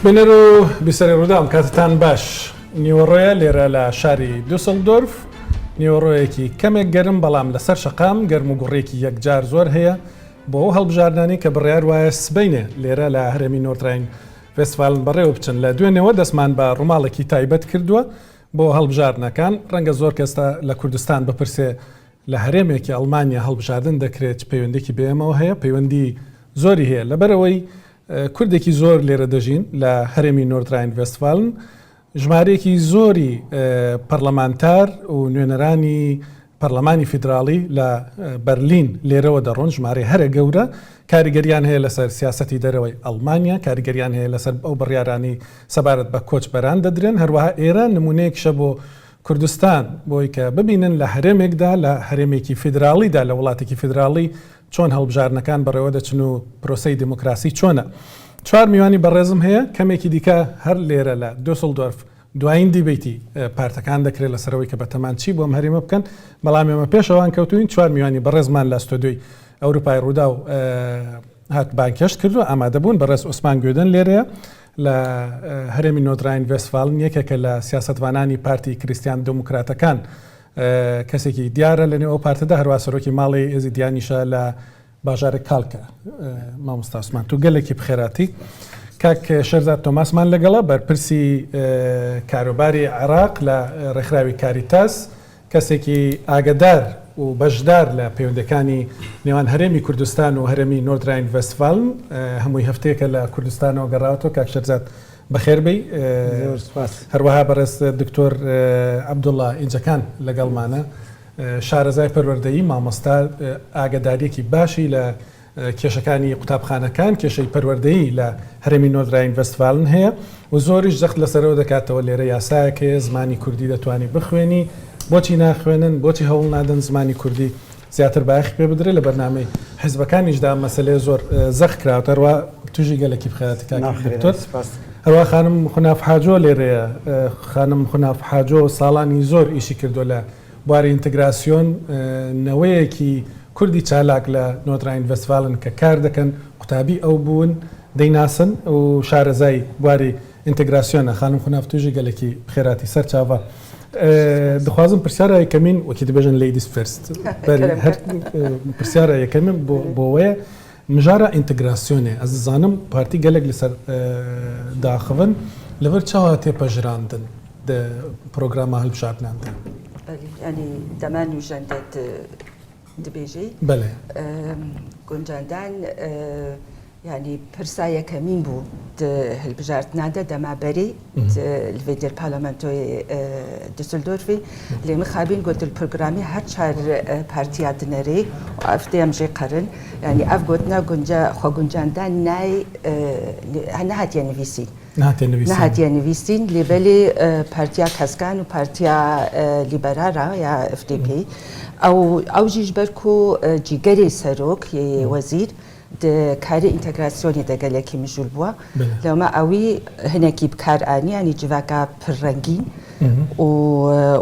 بنەرۆ بیسەری ڕوودام کاتتان باش نیوەڕۆیە لێرە لە شاری دوسڵدۆرف نیوەڕۆیەکی کەمێک گەرم بەڵام لەسەر شەقام گەرم و گوڕێکی یەکجار زۆر هەیە بۆ ئەو هەڵبژاردنانی کە بڕیار وایە سبەینێ لێرە لە هەرێمی نۆرتراین فێستیڤالن بەڕێوە بچن لە دوێنێەوە دەستمان بە ڕووماڵێکی تایبەت کردووە بۆ هەڵبژاردنەکان ڕەنگە زۆر کەستا لە کوردستان بپرسێ لە هەرێمێکی ئەڵمانیا هەڵبژاردن دەکرێت پەیوەندێکی بێمەوە هەیە پەیوەندی زۆری هەیە لەبەرەوەی کوردێکی زۆر لێرە دەژین لە هەرێمی نۆرتراین فێستیڤالن ژمارەیەکی زۆری پەرلەمانتار و نوێنەرانی پەرلەمانی فیدراڵی لە بەرلین لێرەوە دەڕۆن ژمارە هەرە گەورە کاریگەریان هەیە لەسەر سیاسەتی دەرەوەی ئەڵمانیا کاریگەریان هەیە لەسەر ئەو بڕیارانی سەبارەت بە کۆچبەران دەدرێن هەروەها ئێرە نمونەیەکشە بۆ کوردستان بۆی کە ببینن لە هەرێمێکدا لە هەرێمێکی فیدراڵیدا لە وڵاتێکی فیدراڵی چۆن هەڵبژاردنەکان بەڕێوە دەچن و پرۆسەی دموکراسی چۆنە. 4 میوانی بەڕێزم هەیە کەمێکی دیکە هەر لێرە لە دوسڵدۆرف دوایین دیبیتی پارتەکان دەکرێت لەسەرەوەی کە بەتەمان چی بۆم هەرێمە بکەن بەڵام ئێمە پێشەوان کەوتوین 4 میوانی بەڕێزمان لە ستۆدیۆی ئەوروپای ڕوودا و هات بانکێشت کردو ئامادەبوون بەڕێز عوسمان گوێدەن لێرەیە لە هەرێمی نۆرتراین فێستیڤالن یەکێکە لە سیاسەتوانانی پارتی کریستیان دموکراتەکان کەسێکی دیارە لەنێو ئەو پارتەدا هەروە سەرۆکی ماڵی ئێزیدیانیشە لە باژارێک کاڵکە مامۆستا عوسمان تو گەلێکی بخێراتی کاک شەرزاد تۆماسمان لەگەڵە بەرپرسی کاروباری عێراق لە ڕێکخراوی کاریتاس کەسێکی ئاگدار و بەشدار لە پەیوەندەکانی نێوان هەرێمی کوردستان و هەرێمی نۆرتراین فێستیڤالن هەمووی هەفتەیەکە لە کوردستانەوە گەڕاوەتەوە کاک شەرزاد بەخێربەی هەروەها بەڕێز دکتۆر عەبدوڵڵا ئینجەکان لەگەڵمانە شارەزای پەروەردەیی مامۆستا ئاگداریەکی باشی لە کێشەکانی قوتابخانەکان کێشەی پەروەردەیی لە هەرێمی نۆرتراین فێستیڤالن هەیە و زۆریش زەخت لەسەرەوە دەکاتەوە لێرە یاسایەکە زمانی کوردی دەتوانی بخوێنی بۆچی ناخوێنن بۆچی هەوڵ نادەن زمانی کوردی زیاتر باخی پێ بدرێت لە بەرنامەی حیزبەکانیشدا مەسەلەی زۆر زەخ کراوە هەروە توژی گەلێکی بخێتەکە هەروە خانم خوناف حاجۆ لێرەیە خانم خوناف حاجۆ ساڵانی زۆر ئیشی کردو لە بواری ئینتەگراسیۆن نەوەیەکی کوردی چالاک لە نۆرتراین فێستیڤالن کە کار دەکەن قوتابی ئەو بوون دەیناسن و شارەزای بواری ئینتەگراسیۆنە خانم خوناف توژی گەلێکی بخێراتی سەر چاوە دەخوازم پرسیارە یەکەمین وەکی دەبێژن لیدیز فێرست پرسیارە یەکەمین بۆوەیە مژارە ئینتەگراسیۆنێ ئەس دەزانم پارتی گەلێک لەسەر داخەون لەبەر چاوە تێپەژراندن پرۆگرامە هەڵبژاردناندن ینی دەمان نوژەندێت دەبێژی گونجاندان ینی پرسا یەکەمین بوو هەڵبژاردناندە دەمابەری لڤێدر پارلەمەنتۆی دوسڵدۆرفی لێ مخابین گوتل پروگرامی هەر چار پارتیا دنەرێ و ئەفتەیەم ژێ قەرن ینی ئەف گوتنا خۆ گونجاندان نای نەهاتیە نویسی نهاتیە نویسین لێبەلێ پارتیا کەسکان و پارتیا لیبەرارە یا FDP ئەو ژیش بەرکو جیگەری سەرۆک وەزیر کاری ئینتەگراسیۆنی دەگەلێکی مژول بووە لەومە ئەوی هەنێکی بکارئانی ینی جڤاکە پڕەنگین و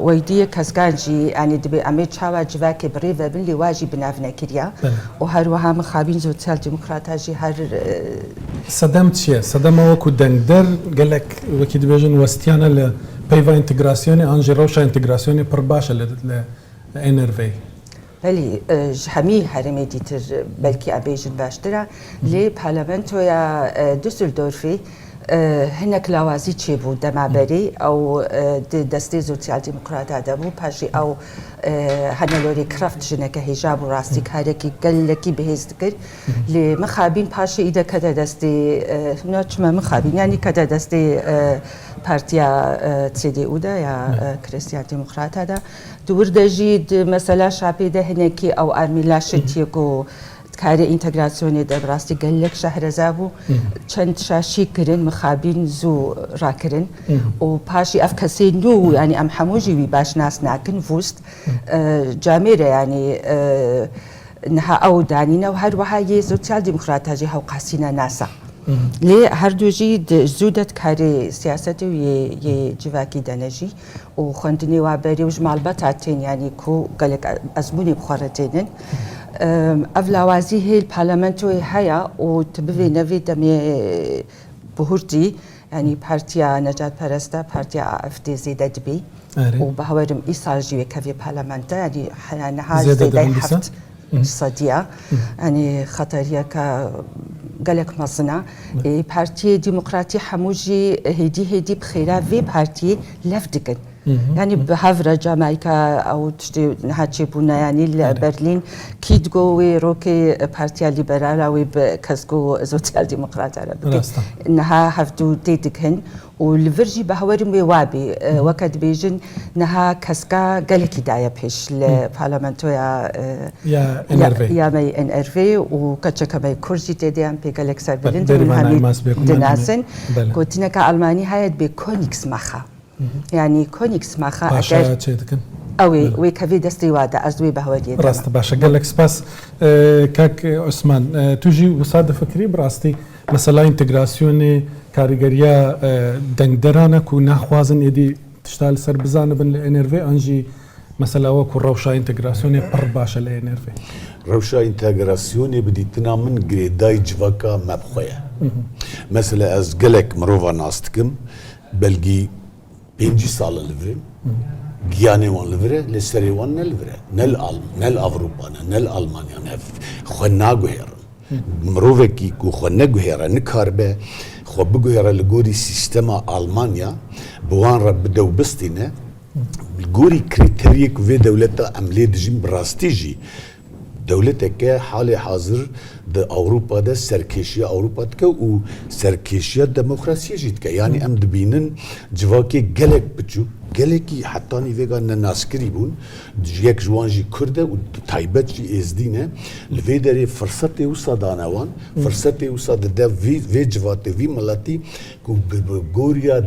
وەیدیە کەسگانجی ئانی دەبێ ئەمێ چاوە جڤاکێ بڕێڤە بن لێ واژی بناو نەکریا و هەروەها مخابین سۆسیال دیموکراتاژی هەر سەدەم چییە؟ سەدەمە وەکو دەنگدەر گەلێک وەکی دەبێژن وەستیانە لە پەیوە ئینتەگراسیۆنی ئەنجی ڕەوشە ئینتەگراسیۆنی پڕ باشە لە NRV بەلی هەمی هەرێمی دیتر بەلکی ئەبێژن باشترە لێ پارلەمەنتۆیە دوسڵدۆرفی هەنێک لاوازی چێبوو دەمابەری ئەو دەستەی سۆسیال دیموکراتە دەبوو پاشی ئەو هەنەلۆری کرەفت ژنەکە هێژاب و ڕاستی کارێکی گەلێکی بەهێز کرد لێ مخابین پاشی ئیدە کەدە دەستی ناچمە مخابین ینی کەدە دەستی پارتیا CDU-دا یا کریستیان دیموکراتەدا دووردەژی مەسەلا شاپێدە هەنێکی ئەو ئارمیلاشتیەک و کاری ئینتەگراسیۆنی دەبڕاستی گەلێک شەهرەزا بوو چەند شاشی کردن مخابین زوو ڕاکردن و پاشی ئەف کەسەی نو ینی ئەم هەمووژیوی باش ناس ناکن وست جامێرە ینی نها ئەو دانینە و هەروەها یە سۆسیال دیموکراتاژی هەوقاسینە ناسا لێ هەردووژی زوو دەتکاری سیاسەتی و یە جڤاکی دەنەژی و خوێندنی وابەری و ژماڵبەت هاتێن ینی کو گەلێک ئەزمموی بخۆڕەتێنن ئەف لاوازی هەیە پارلەمەنتۆی هەیە و ببێ نەوێ دەمێ بهورتی يعني بارتيا نجات بارستا بارتيا AfD زيادة دبي آره. وبهورم إيصال جوي كفي بارلمانتا يعني حال زيادة زيادة هندسة؟ حفت صديقة يعني خطرية قالك مصنع بارتي ديمقراطي حموجي هدي بخلافي بارتي لفدكن يعني بهافرا جامايكا او تشتي نهاتشي بونا يعني برلين كيد جوي روكي بارتيا ليبرالا وبكاسكو سوسيال ديمقراط عربي انها هافتو تيتكن والفرجي بهورم وابي وكد بيجن نها كاسكا قالك دايا بيش البرلمانتو يا انرفي يا مي انرفي وكاتشكا مي كورجي تي ام بي قالك سربلين دناسن كوتينا كالماني هاي بكونيكس ماخا يعني كونيكس ماخا باشا تشيدكن اوي وي كافي دستي وادا ازوي بهودي راست باشا قال لك سباس كاك عثمان تجي وصاد فكري براستي مثلا انتجراسيون كاريغريا دنگدرانا كو ناخوازن يدي تشتغل سر بزان بن الانرفي انجي مثلا وكو روشا انتجراسيون بر باشا الانرفي روشا انتجراسيون بديتنا من جريداي جواكا مبخويا مثلا از قالك مروفا ناستكم بلغي 5 سال لفري جياني وان لفري لسري وان لفري نل أوروبا نل ألمانيا نف خنا جوهر مروفكي كو خنا جوهر نكاربه خو بجوهر لجوري سيستما ألمانيا بوان رب دو بستينه الجوري كريتيريك في دولتها عملية جيم براستيجي دولتك حالي حاضر د اوروبا د سرکشی اوروبا تک او سرکشی دموکراسی جیت که یعنی ام دبینن جواکی گلک بچو گلکی حتی نیوگا نناسکری بون یک جوانجی کرده و تایبت جی ازدینه لوی داری فرصت اوسا دانوان فرصت اوسا ده وی جواتی وی ملاتی کو گوریا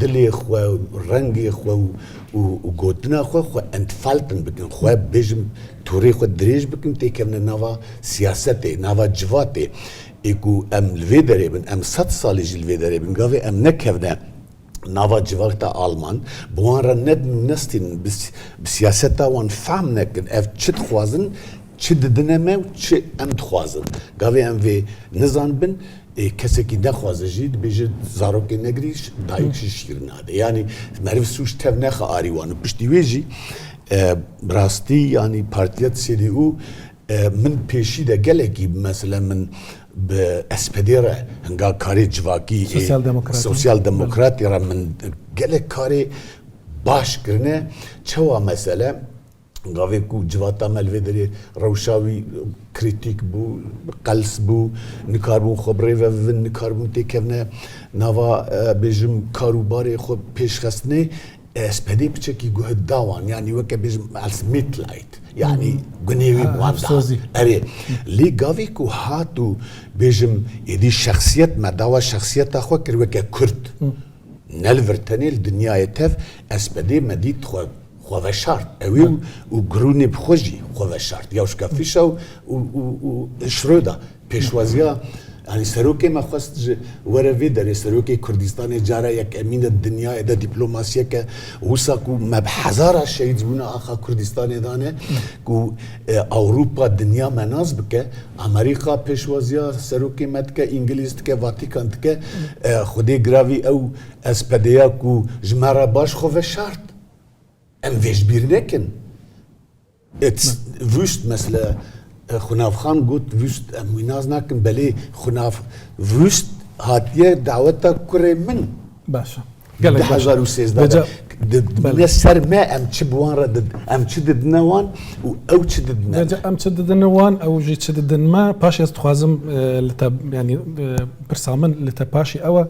دلی خو رنگی خو و گوتنا خو انتفالتن بکن خو بجم توری خود دریج بکن تیکم نوا سیاست نوا جواته ایکو ام لویدره بن ام 100 سالی جل لویدره بن گاوی ام نکفنه نوا جواتا آلمان بوان را ند نستین بسیاستا وان فهم نکن اف چت خوازن چه ددنمه و چه ام دخوازن گاوی ام وی نزان بن کسی که نخوازه جید بیجه زاروکی نگریش دایکشی شیر ناده یعنی معرف سوش تف نخ آریوانو پشتی ویجی براستی یعنی پارتیت CDU من پیشی ده گلکی مثلا من به اسپدیره هنگا کاری جواکی سوسیال دموکراتی را من گلک کاری باش کرنه چوا مثلا گاوی کو جواتا ملوی داری روشاوی کریتیک بو قلس بو نکاربون خبری و نکاربون تکونه نوا بیجم کاروباری خود پیشخستنه اسپدی بچکی گوه داوان یعنی وکه بیجم als Mitleid يعني جنيوي بواندا أري لي جافي كو هاتو بيجم يدي شخصيات ما دوا شخصيات أخوة كروكا كرد نلفرتني الدنيا يتف أسبدي مديت خو وشارت أوي وجروني بخوجي خو وشارت ياوش كافيشة وشرودا بيشوازيا يعني سروكي ما خست ورا فيدر سروكي كردستان جارا يك امين الدنيا ادا دبلوماسيه ك وساكو ما بحزاره شيء زبونا اخا كردستان دانه كو اوروبا الدنيا مناز بك امريكا بيشوازيا سروكي متك انجليز تك فاتيكان تك خدي جرافي او اسبديا كو جمره باش خو شرط ام فيش بيرنكن اتس وشت مثلا خناف خان قلت وست امويناز ناكن بلي خناف وست هاتيه دعوتا كري من باشا قال لك 2016 نسر ما ام تشبوان رد ام تشدد نوان او تشدد ام تشدد نوان او جي تشدد ما باش يستخازم لتب يعني برسامن لتباشي او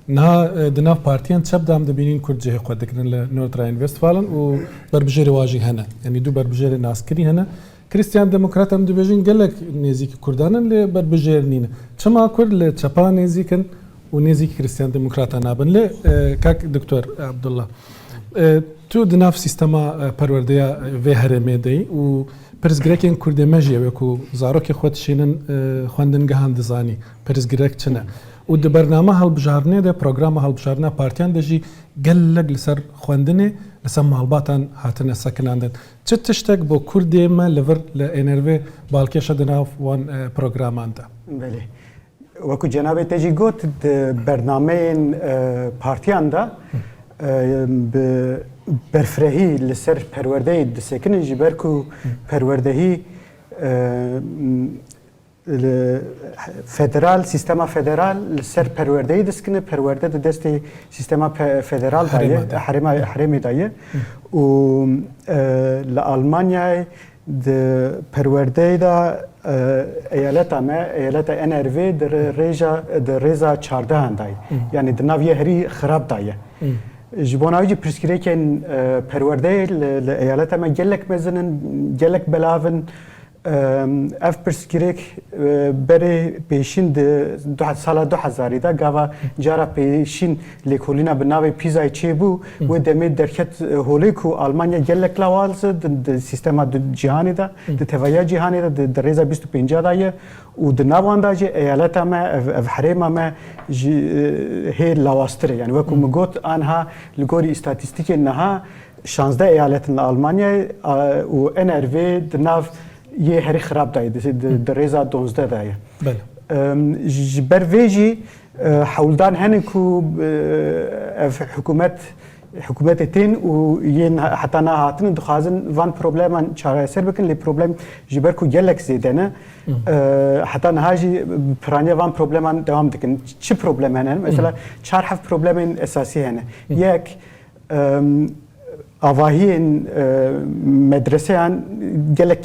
نها دناف بارتيان تبدا ام دبينين كرد جهه قدك نورتراين ويستفالن وبربجيري واجي هنا يعني دو بربجيري ناسكري هنا كريستيان ديمقراط ام دبيجين قال لك نيزيك كردان اللي بربجيرنين شما كرد لتشابا نيزيكن ونيزيك كريستيان ديمقراط نابن لي كاك دكتور عبد الله تو دناف سيستما پرورديا في هرمي دي و پرزگرکن کرد ماجی وکو زاروکی خود شینن خواندن گهان دزانی پرزگرک چنه و د برنامه هالبجارنه ده پروگرام هالبجارنه پارتیان دجی گلگ لسر خواندنه لسر معلوماتن هاتن سکناندن چه تشتک با کردی ما لور لانرو بالکش دناف وان پروگرامان ده بله وەکو جەنابێ تێژی گوت بەرنامەیەن پارتیان دا بەرفرەهی لەسەر پەروەردەی دەسێکنن ji ber ku پەروەردەهی فدرال سیستما فدرال لەسەر پەروەردەی دەستکردن پەروەردە دە دەستی سیستما فدرال دایە حرێمی دایە و لە ئالمانیای پەروەردەیدا ئەیالەتا me ئەیالەتا NRV di rêza çardehan dayê yani di nav yê herî xirab dayê ji bo navî jî pirsgirêkên perwerdeyê li eyaleta me gelek mezinin gelek belavin ev pirsgirêk berê pêşîn di sala 2000 da gava cara pêşîn lêkolîna bi navê pîzayê çêbû wê demê derket holê ku Almanya gelek lawaz di sîstema cîhanê da di tevaya cîhanê da di rêza 25 da ye û di navan da jî eyaleta me ev herêma me jî hê lawastir e yani wekû min got anha li gorî îstatîstîkên niha 16 eyaletin li Almanyayê û NRV di nav yê herî xirab dayê di rêza 12 dayê ji ber vê jî hewldan henin ku ev hikûmetê tên û yên heta nahatinin dixwazin van probleman çareser bikin lê problem ji ber ku gelek zêde ne heta niha jî piraniya van probleman dewam dikin çi problem hene mesela çar hev problemên esasî hene yek avahiyên medreseyan gelek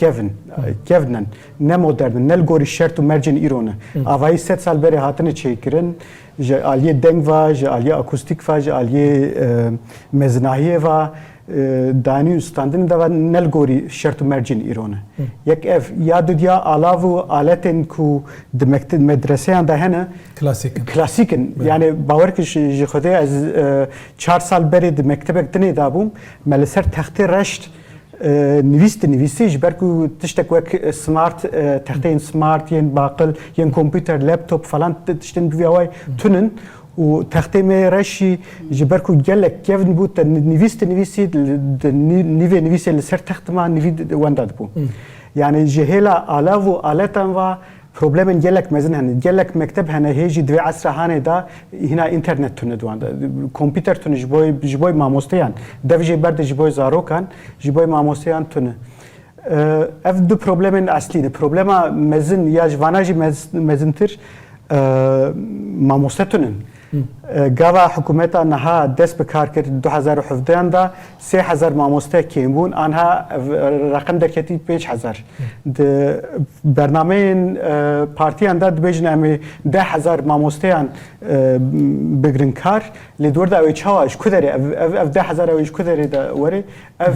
kevnin ne modernin ne li gorî şert û mercên îro ne avahî 100 sal berê hatine çêkirin ji aliyê deng va ji aliyê akustîk va ji aliyê mezinahiyê va danî û standinê de ne li gorî şert û mercên îro ne yek ev ya dudiya alav û aletên ku di medreseyan de hene klasîkin yani bawer kir ji xwedê ez 4 sal berê di mektebek dinê dabûm me li ser textê reşt nivîsî ji ber ku tiştek wek smart texteyên smart yên baqil yên kompîter laptop falan tiştên bivî away tunin û textê me reşî ji ber ku gelek kevin bû te nivîsî nîvê nivîsê li ser textima nivî wenda dibû yani ji hêla alav û aletan va problemên gelek mezin hene gelek mekteb hene hê jî divê esra hanê da hîna internet tune diwan kompîter tune ji bo mamosteyan dev jê berde ji bo zarokan ji bo mamosteyan tune ev du problemên eslî ne problema mezin ya ji vana jî mezintir mamoste tunin gava hikûmeta niha dest bi kar kir 2017 da 3000 mamoste kêmbûn anha raqem derketî 5000 di bernameyên partiyan da dibêjin em ê 10,000 mamosteyan bigirin kar lê dwar da ew çawa ji ku derê ev 10,000 ew ji ku derê de were ev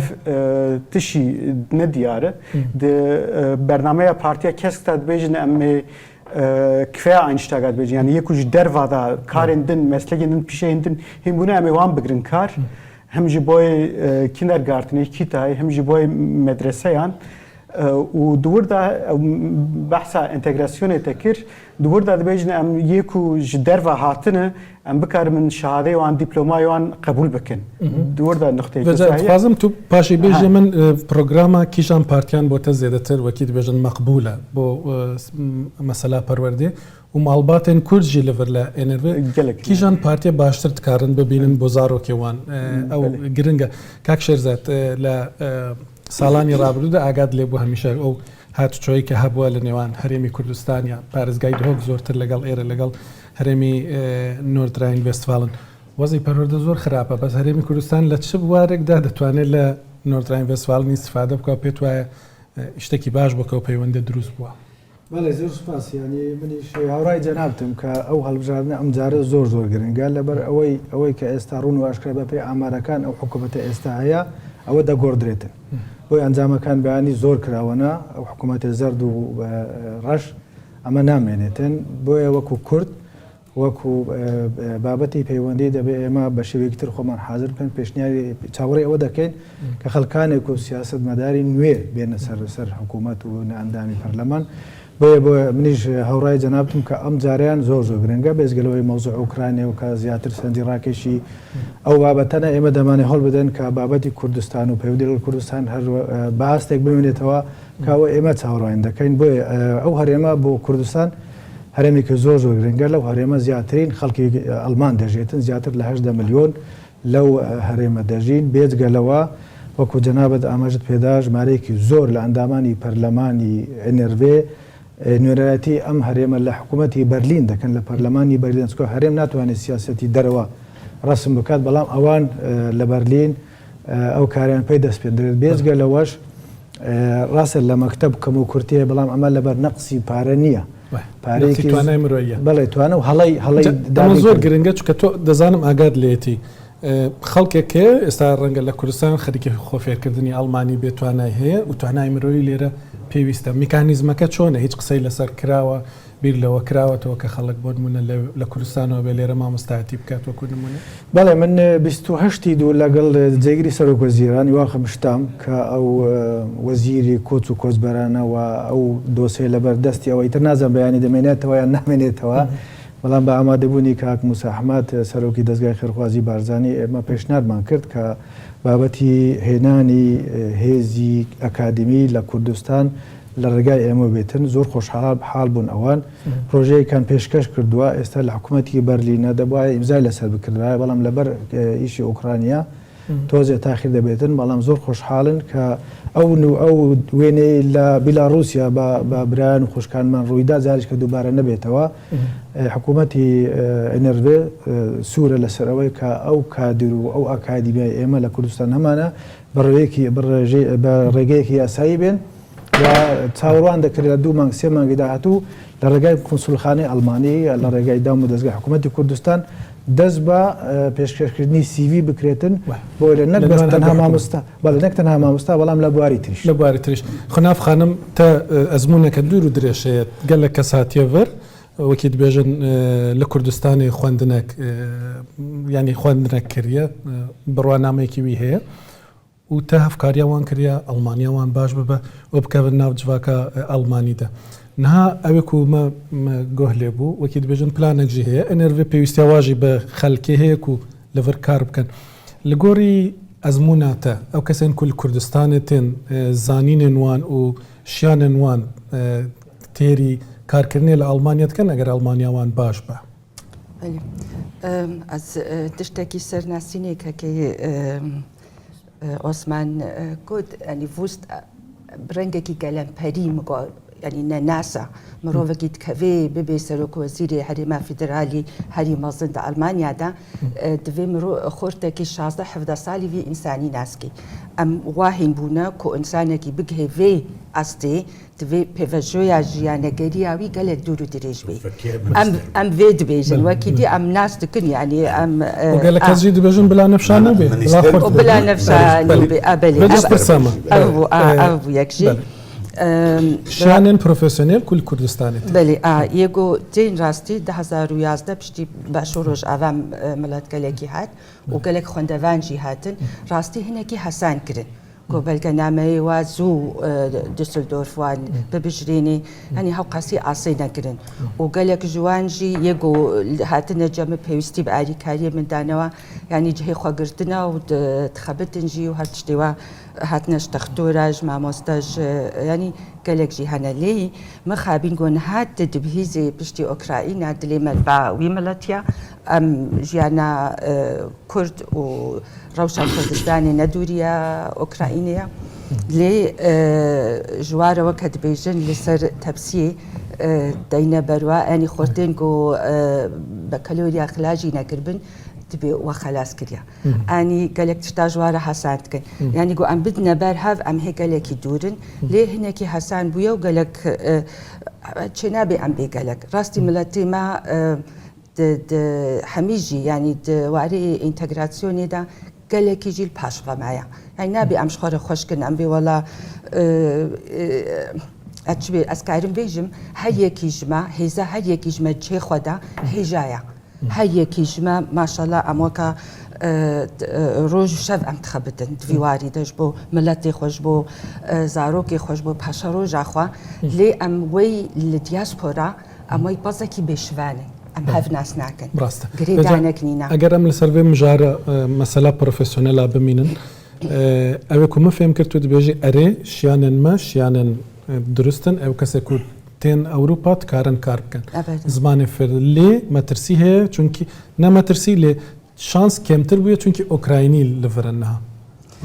tişî ne diyar e di bernameya partiya kesk da dibêjin em ê kifaya einstegat bêjin yani yekû ji derva da karên din meslekên din pîşeyên din hînbûne em ê wan bigirin kar hem ji bo kindergartenê kîtayê hem ji bo medreseyan û dwar da behsa entegrasyonê te kir dwar da dibêjin em yekû ji derva hatine em bikarin şehadeyê wan dîplomayê wan qebûl bikin dwar da nixteyê dixwazim tu paşê bêjî min programa kîjan partiyan bo te zêdetir wekî dibêjin meqbûl e bo mesela perwerdê û malbatên Kurd jî li vir li NRV kîjan partiye baştir dikarin bibînin bo zarokê wan ew giring e kak Şêrzet li ساڵانی ڕابردوو دا ئاگاد لێبوو هەمیشە ئەو هاتوچۆیی کە هەبووە لە نێوان هەرێمی کوردستانیا پارێزگای دهۆک زۆرتر لەگەڵ ئێرە لەگەڵ هەرێمی نۆردراین وێستفاڵن وەزی پەروەردە زۆر خراپە بەس هەرێمی کوردستان لە چ بوارێکدا دەتوانێت لە نۆردراین وێستفاڵنی استفادە بکە پێت وایە شتێکی باش بکە و پەیوەندە دروست بووە بەڵێ زۆر سوپاس ینی منیش هاوڕای جەنابتم کە ئەو هەڵبژاردنە ئەم جارە زۆر گرنگە لەبەر ئەوەی کە ئێستا ڕوون و ئاشکرا بەپێی ئامارەکان ئەو حکوومەتە ئێستا هەیە ئەوە دەگۆڕدرێتن بۆی ئەنجامەکان بەیانی زۆر کراوەنە ئەو حکوومەتی زەرد و ڕەش ئەمە نامێنێتن بۆیە وەکو کورد وەکو بابەتی پەیوەندی دەبێت ئێمە بە شێوەیەکتر خۆمان حاضر بکەن پێشنیاری چاوەڕێ ئەوە دەکەین کە خەڵکانێک و سیاست مەداری نوێ بێنە سەر حکوومەت و ئەندامی پەرلەمان بۆیە بۆ منیش هەوڕای جەنابتم کە ئەم جاریان زۆر گرنگە بێزگەلەوەی مەوزوع ئوکرانیا و کە زیاتر سەنجی ڕاکێشی ئەو بابەتەنە ئێمە دەمانێت هەڵ بدەن کە بابەتی کوردستان و پەیوەندی لەگەڵ کوردستان هەر بەئاستێک بمێنێتەوە کاوە ئێمە چاوەڕوان دەکەین بۆیە ئەو هەرێمە بۆ کوردستان هەرێمێکی زۆر زۆر گرنگە لەو هەرێمە زیاترین خەڵکی ئەڵمان دەژێتن زیاتر لە 8 ملیۆن لەو هەرێمە دەژین بێجگەلەوە وەکو جەنابەت ئاماژت پێدا ژمارەیەکی زۆر لە ئەندامانی پەرلەمانی ئەنێرڤێ نوێنەتی ئەم هەرێمە لە حکوومەتی بەرلین دەکەن لە پەرلەمانی بەرلین چکۆ هەرێم ناتوانێت سیاسەتی دەرەوە ڕسم بکات بەڵام ئەوان لە بەرلین ئەو کاریان پێی دەست پێ دەرێت بێجگە لەوەش ڕاستە لە مەکتەب کەم و کورتەیە بەڵام ئەمە لەبەر نەقسی پارە نییە پارێکی توانای مرۆیە بەڵێ توانە و هەڵی زۆر گرنگە چکە تۆ دەزانم ئاگاد لێتی خەڵکێکێ ئێستا ڕەنگە لە کوردستان خەریکی خۆفێرکردنی ئەڵمانی بێتوانای هەیە و توانای مرۆیی لێرە پێویستە میکانیزمەکە چۆنە هیچ قسەی لەسەر کراوە بیر لەوە کراوەتەوە کە خەڵک بۆ نمونە لە کوردستانەوە بێ لێرە مامۆستایەتی بکات وەکو نمونە بەڵێ من 28 دوو لەگەڵ جێگیری سەرۆک وەزیرانی واخە مشتام کە ئەو وەزیری کۆچ و کۆچبەرانەوە ئەو دۆسەی لەبەر دەستی ئەوەی تر نازان بەیانی دەمێنێتەوە یان نامێنێتەوە بەڵام بە ئامادەبوونی کاک موسا ئەحمەد سەرۆکی دەستگای خێرخوازی بارزانی ئێمە پێشنیارمان کرد کە بابەتی هێنانی هێزی ئەکادمی لە کوردستان لە ڕێگای ئێمە بێتن زۆر خۆشحاڵ بوون ئەوان پرۆژەیەکان پێشکەش کردووە ئێستا لە حکوومەتی بەرلینە دەبواە ئیمزای لەسەر بکردرایە بەڵام لەبەر ئیشی ئوکرانیا تۆزێ تاخیر دەبێتن بەڵام زۆر خۆشحاڵن کە ئەو وێنەی لە بیلاڕوسیا بە برایان و خوشکانمان ڕوویدا جاریش کە دووبارە نەبێتەوە حکوومەتی ئەنێرڤێ سوورە لەسەرەوەی کە ئەو کادر و ئەو ئاکادیمیای ئێمە لە کوردستان هەمانە بە ڕێگەیەکی یاسایی بێن چاوەڕوان دەکرێت لە 2 مانگ 3 مانگی داهاتوو لە ڕێگای کۆنسولخانەی ئەڵمانی لە ڕێگای دام و دەستگای حکوومەتی کوردستان دەست بە پێشکەشکردنی CV بکرێتن بۆ لە نەک بەس تەنها مامۆستا بەڵێ نەک تەنها مامۆستا بەڵام لە بواری تریش لە بواری تریش خناف خانم تا ئەزمونونەکە دوور و درێژەیە گەلە کەس هاتیەڤەر وەکی دبێژن لە کوردستانی خوێندنێک ینی خوێندنێک کردە بڕوانامەیەکی وی هەیە و تا هەفکاریاوان کردە ئەڵمانیاوان باش ببە و بکەون ناو جوواکە ئەڵمانیدا نها ئەوێک و گۆه لێ بوو وەکی دبێژن پلانێکژی هەیە ئەنێرڤێ پێویستیاواژی بە خەلکی هەیەک و لەڤەر کار بکەن لە گۆری ئەزموناتە ئەو کەسێن کول کوردستانێتن زانینێن وان و شیانن وان تێری کارکردنی لە ئەڵمانیت کەن ئەگەر ئەڵمانیاوان باش بە ئەس تشتێکی سەرناسینێکەکەی ئۆسمان گوت ئەنی وست ڕەنگێکی گەلەمپەری مگۆ ینی نەناسە مرۆڤێکی کەوێ ببێ سەرۆک وەزیری هەرێما فیدرالی هەری مەزن لە ئەڵمانیادا دوێ مرۆ خۆرتێکی 16-17 ساڵی وی ئینسانی ناسکی ئەم واهین بوونە کۆ ئینسانێکی بگهێ وێ ئەستێ دوێ پێڤەژۆیا ژیانەگەریاوی گەلێک دوور و درێژ بێ ئەم وێ دبێژن وەکی دی ئەم ناس دکن یعنی ئەم گەلە کەسژی دبێژن بلا نەفشان بێ بلا نەفشان بێ ئەبێ ئەو یەکژێ شانên profesyonel kul Kurdistanê Belê yêgo tên rastî 2011 piştî beşo roj evam miletgelekî hat û gelek xwendevan jî hatin rastî hinekî hesan kirin ku belgenameyê wa zû Düsseldorf wan bibijrînê henî hewqasî asê nekirin û gelek ji wan jî yêgo hatine cemê pêwîstî bi alîkariyê min danewa yanî cihê xwegirtina û dixebitin jî û her tiştê wa هاتنه دکتۆرا مامۆستا ینی gelek jî hene lê min xabîn got hat dibihîzê piştî Ukraîna dilê me ba wî miletiya em jiyana Kurd û rewşa Kurdistanê nedûriya Ukraînêya lê ji ware weke dibêjin li ser tepsiyê deyne berwa enî xortên ku bi kaloriya xilajî nekirbin دبي وخلاص كريا اني قالك تشتا جواره حسان كن يعني جو ام بدنا بار هاف ام هيك لك يدورن ليه هناك حسان بويا وقالك تشنابي ام بي قالك راستي ملاتي ما د حميجي يعني د واري انتجراسيوني دا قالك يجي الباشفه معايا يعني نبي ام شخور خوش كن ام بي ولا اتشبي اسكارم بيجم هيك يجمع هيزا هيك يجمع تشي خدا هيجايا هەیەکی ژمە ماشەڵا ئەمۆکە ڕۆژ و شەو ئەم تخەبتن دویواری دەش بۆ ملەتی خۆش بۆ زارۆکی خۆش بۆ پاشە ڕۆژاخوا لێ ئەم وەی لە دیاسپۆرا ئەمەی بەزێکی بێشوانن ئەم هەف ناس ناکەن گرێدانێک نینە ئەگەر ئەم لەسەر بێ مژارە مەسەلا پرۆفسیۆنەلا بمینن ئەوێ کومە فێم کرد و دەبێژی ئەرێ شیانن مە شیانن درستن ئەو کەسێک و تين أوروبا تكارن كاركن أبداً. زماني فر لي ما ترسي هي چونكي نما ترسي لي شانس كمتر بويا چونكي أوكرايني لفرنها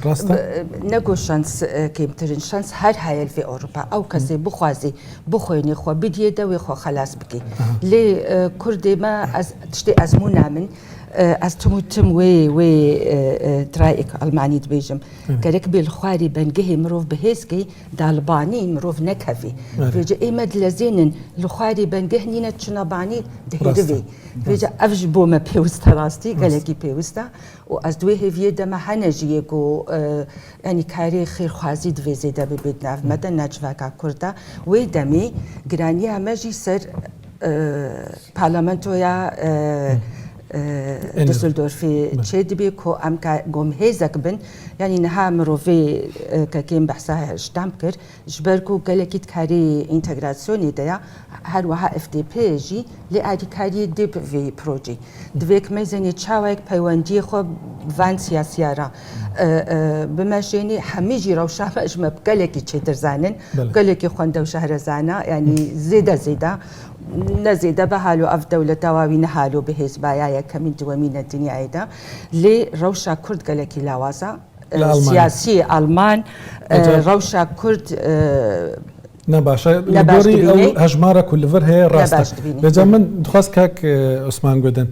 راستا نگو شانس کمترین شانس هر هایل في أوروبا أو كسي بخوازي بخويني خو بديه دوي خو خلاص بكي لي كردي ما تشتي أزمونا من از تموتم وی ترایک آلمانی دبیجم کرک بیل خواری بنگهی مروف بهسکی دالبانی مروف نکهی ویجا ایمد لزینن لخواری بنگه نینه چنابانی دهیدوی ویجا افج بوم پیوستا راستی گلکی پیوستا و از دوی هفیه دم هنجیه گو یعنی کاری خیر خوازی دوی زیده ببید ناف مدن نجواکا کرده وی دمی گرانی همجی سر پارلمانتویا دوسلدورفي تشيدبي كو ام قوم هيزك بن يعني نها مروفي كاكين بحثها شتامكر جبركو قالك كاري انتغراسيوني ديا هر وها اف دي بي جي لادي كاري ديب في بروجي دويك ميزاني تشاويك بايواندي خو فان سياسيارا بماشيني حميجي روشا اجمع قالك تشيدر زانن قالك خوندو شهر زانا يعني زيدا نزيد بهالو أف دولة دواوي نهالو بحزبايا كمين دوامين الدنيا عيدا لي روشا كرد قالكي لاوازا سياسي ألمان روشا كرد نباشا لبوري أو هجمارة كل فر هي راستا بجمن دخواست كاك عثمان قدن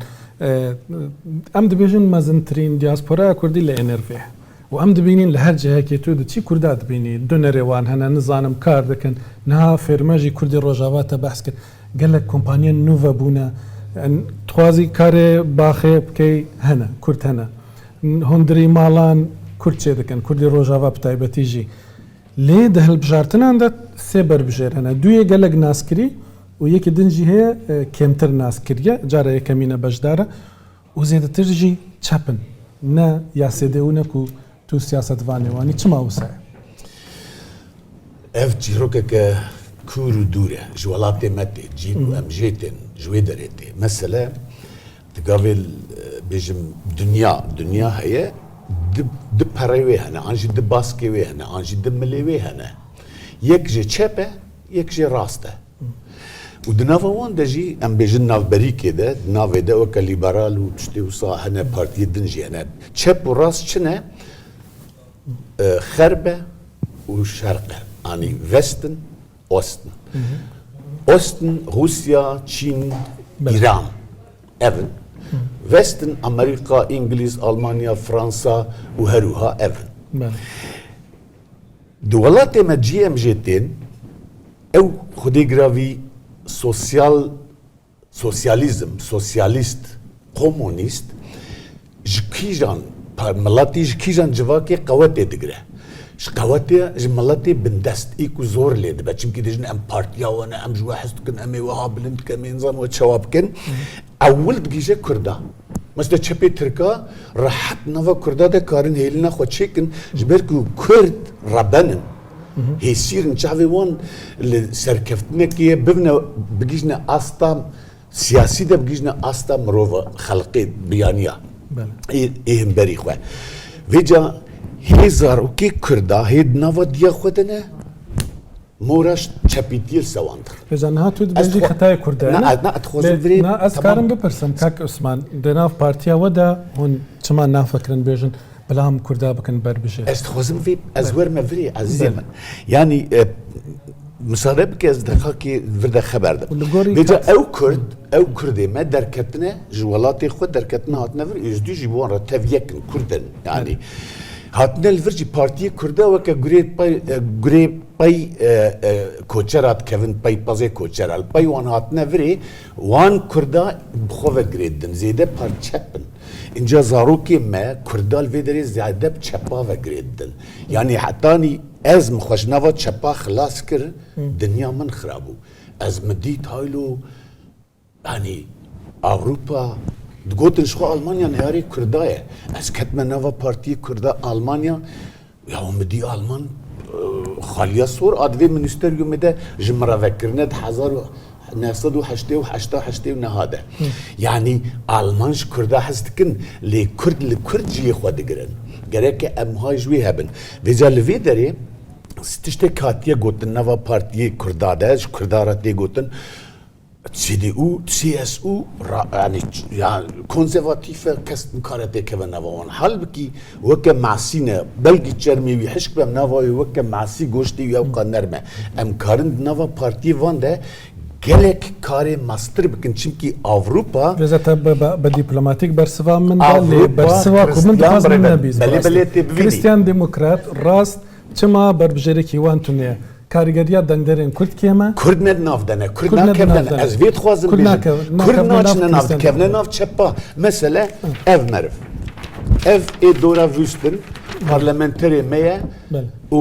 أم دبيجن مازنترين دياسبورا كردي لإنرفيه وأم دبينين لهر جهة كيتو دتشي كردا دبيني دونريوان هنا نظام كار دكن نها فرماجي كردي روجاوات بحث كن قال لك كومبانيا نوفا بونا تخوازي كاري باخي بكي هنا كرت هنا هندري مالان كرت شي دكن كردي روجاوا بتايبتيجي ليه ده البجارتنا عندها سبر بجير هنا دوية قال لك ناسكري ويك دنجي هي كمتر ناسكريا جارة كمينة بجدارة وزيادة ترجي تشابن نا ياسيدونكو تو سياسة فانيواني چما وسع اف جيروكا كورو دورة جوالاتي متي جيكو امجيتن جويدريتي مثلا تقابل بيجم دنيا هي دب هراوي هنا عنجي دب باسكي هنا عنجي دب مليوي هنا يك جي تشابه يك جي راسته ودنافا وان دجي ام بيجن ناف بريكي ده ناف ده وكا ليبرال وتشتي وصا هنا بارتي دنجي هنا تشاب وراس شنا خربة وشرقة يعني وستن اوستن اوستن روسيا تشين ايران ايفن وستن امريكا انجليز المانيا فرنسا وهروها ايفن دولات ما جي ام جيتين او خدي جرافي سوسياليزم سوسياليست كومونيست جكيجان ملاتي جكيجان جواكي قواتي دقره شقواتي جملاتي بندست ايكو زور ليد باتشم كي دجن ام بارتيا وانا ام جوا حستكن امي وهاب لنت كمي نظام وتشوابكن اول دقيجه كردا مثلا تشبي تركا راحت نوفا كردا ده كارن هيلنا خوتشيكن جبركو كرد ربنن هي سير نشافي وان سركفتنا كي ببنا بقيجنا استا سياسي ده بقيجنا استا مروفا خلقي بيانيا ايه مبري خو فيجا هزار وكي كردا هيد نوفا ديا خودنا موراش تشابيتيل سواندر إذا نها تود بنجي خطايا كردانة نا أتخوزن فريد نا أذكارم ببرسم كاك عثمان دناف بارتيا ودا هون شما نافكرن بيجن بلام كردا بكن بربجة أتخوزن في أزور ما فري عزيزي من يعني مصارب كي أزدقاكي فردا خبر ده بيجا أو كردي ما دركتنا جوالاتي خود دركتنا هاتنا فري يجدو جيبوان رتفيكن كردن يعني هاتنا الفرجي بارتي كردا وكا غريب باي كوچرات كيفن باي بازي كوچرال باي وان هاتنا فري وان كردا بخوة غريدن زيادة بار چپن انجا زاروكي ما كردا الفيدري زيادة بچپا وغريدن يعني حتاني از مخوشناوا چپا خلاص كر دنيا من خرابو از مديت هايلو يعني اوروبا دقوتن شخو ألمانيا نهاري كرداية از كتما نوا بارتي كردا ألمانيا يا مدي ألمان خالية صور أدوي منستريوم ده جمرة فكرنا ده 1988 ونهاده يعني ألمانش كردا حستكن لكرد جي خود قرن قرأك أم هاي جوي هبن فيزا لفيدري tiştek hatiye gotin nava partiye Kurdada Kurdara tê gotin CDU, CSU yani konservatif kes nikare tê keve nava wan halbuki weke masî ne belkî çermê wî hişk bem navayê weke masî goştê wî ew nerme em karin nava partiyê van de gelek karê mastir bikin çünkü Avrupa وێزە بە دیپلۆماتیک بەرسوا من لێ بەرسوا و من دەواز من نەبیست کریستیان دموکرات ڕاست چما بربژێرێکی وان تونێ کاریگەریە دەنگدەرێن کورد کێمە Kurd ne navdene, Kurd nakevne, ez vê dixwazim bêjim, Kurd naçine nav, dikevne nav çepa. Mesele ev meriv. Ev ê dora Wüstin, parlamenterê me ye û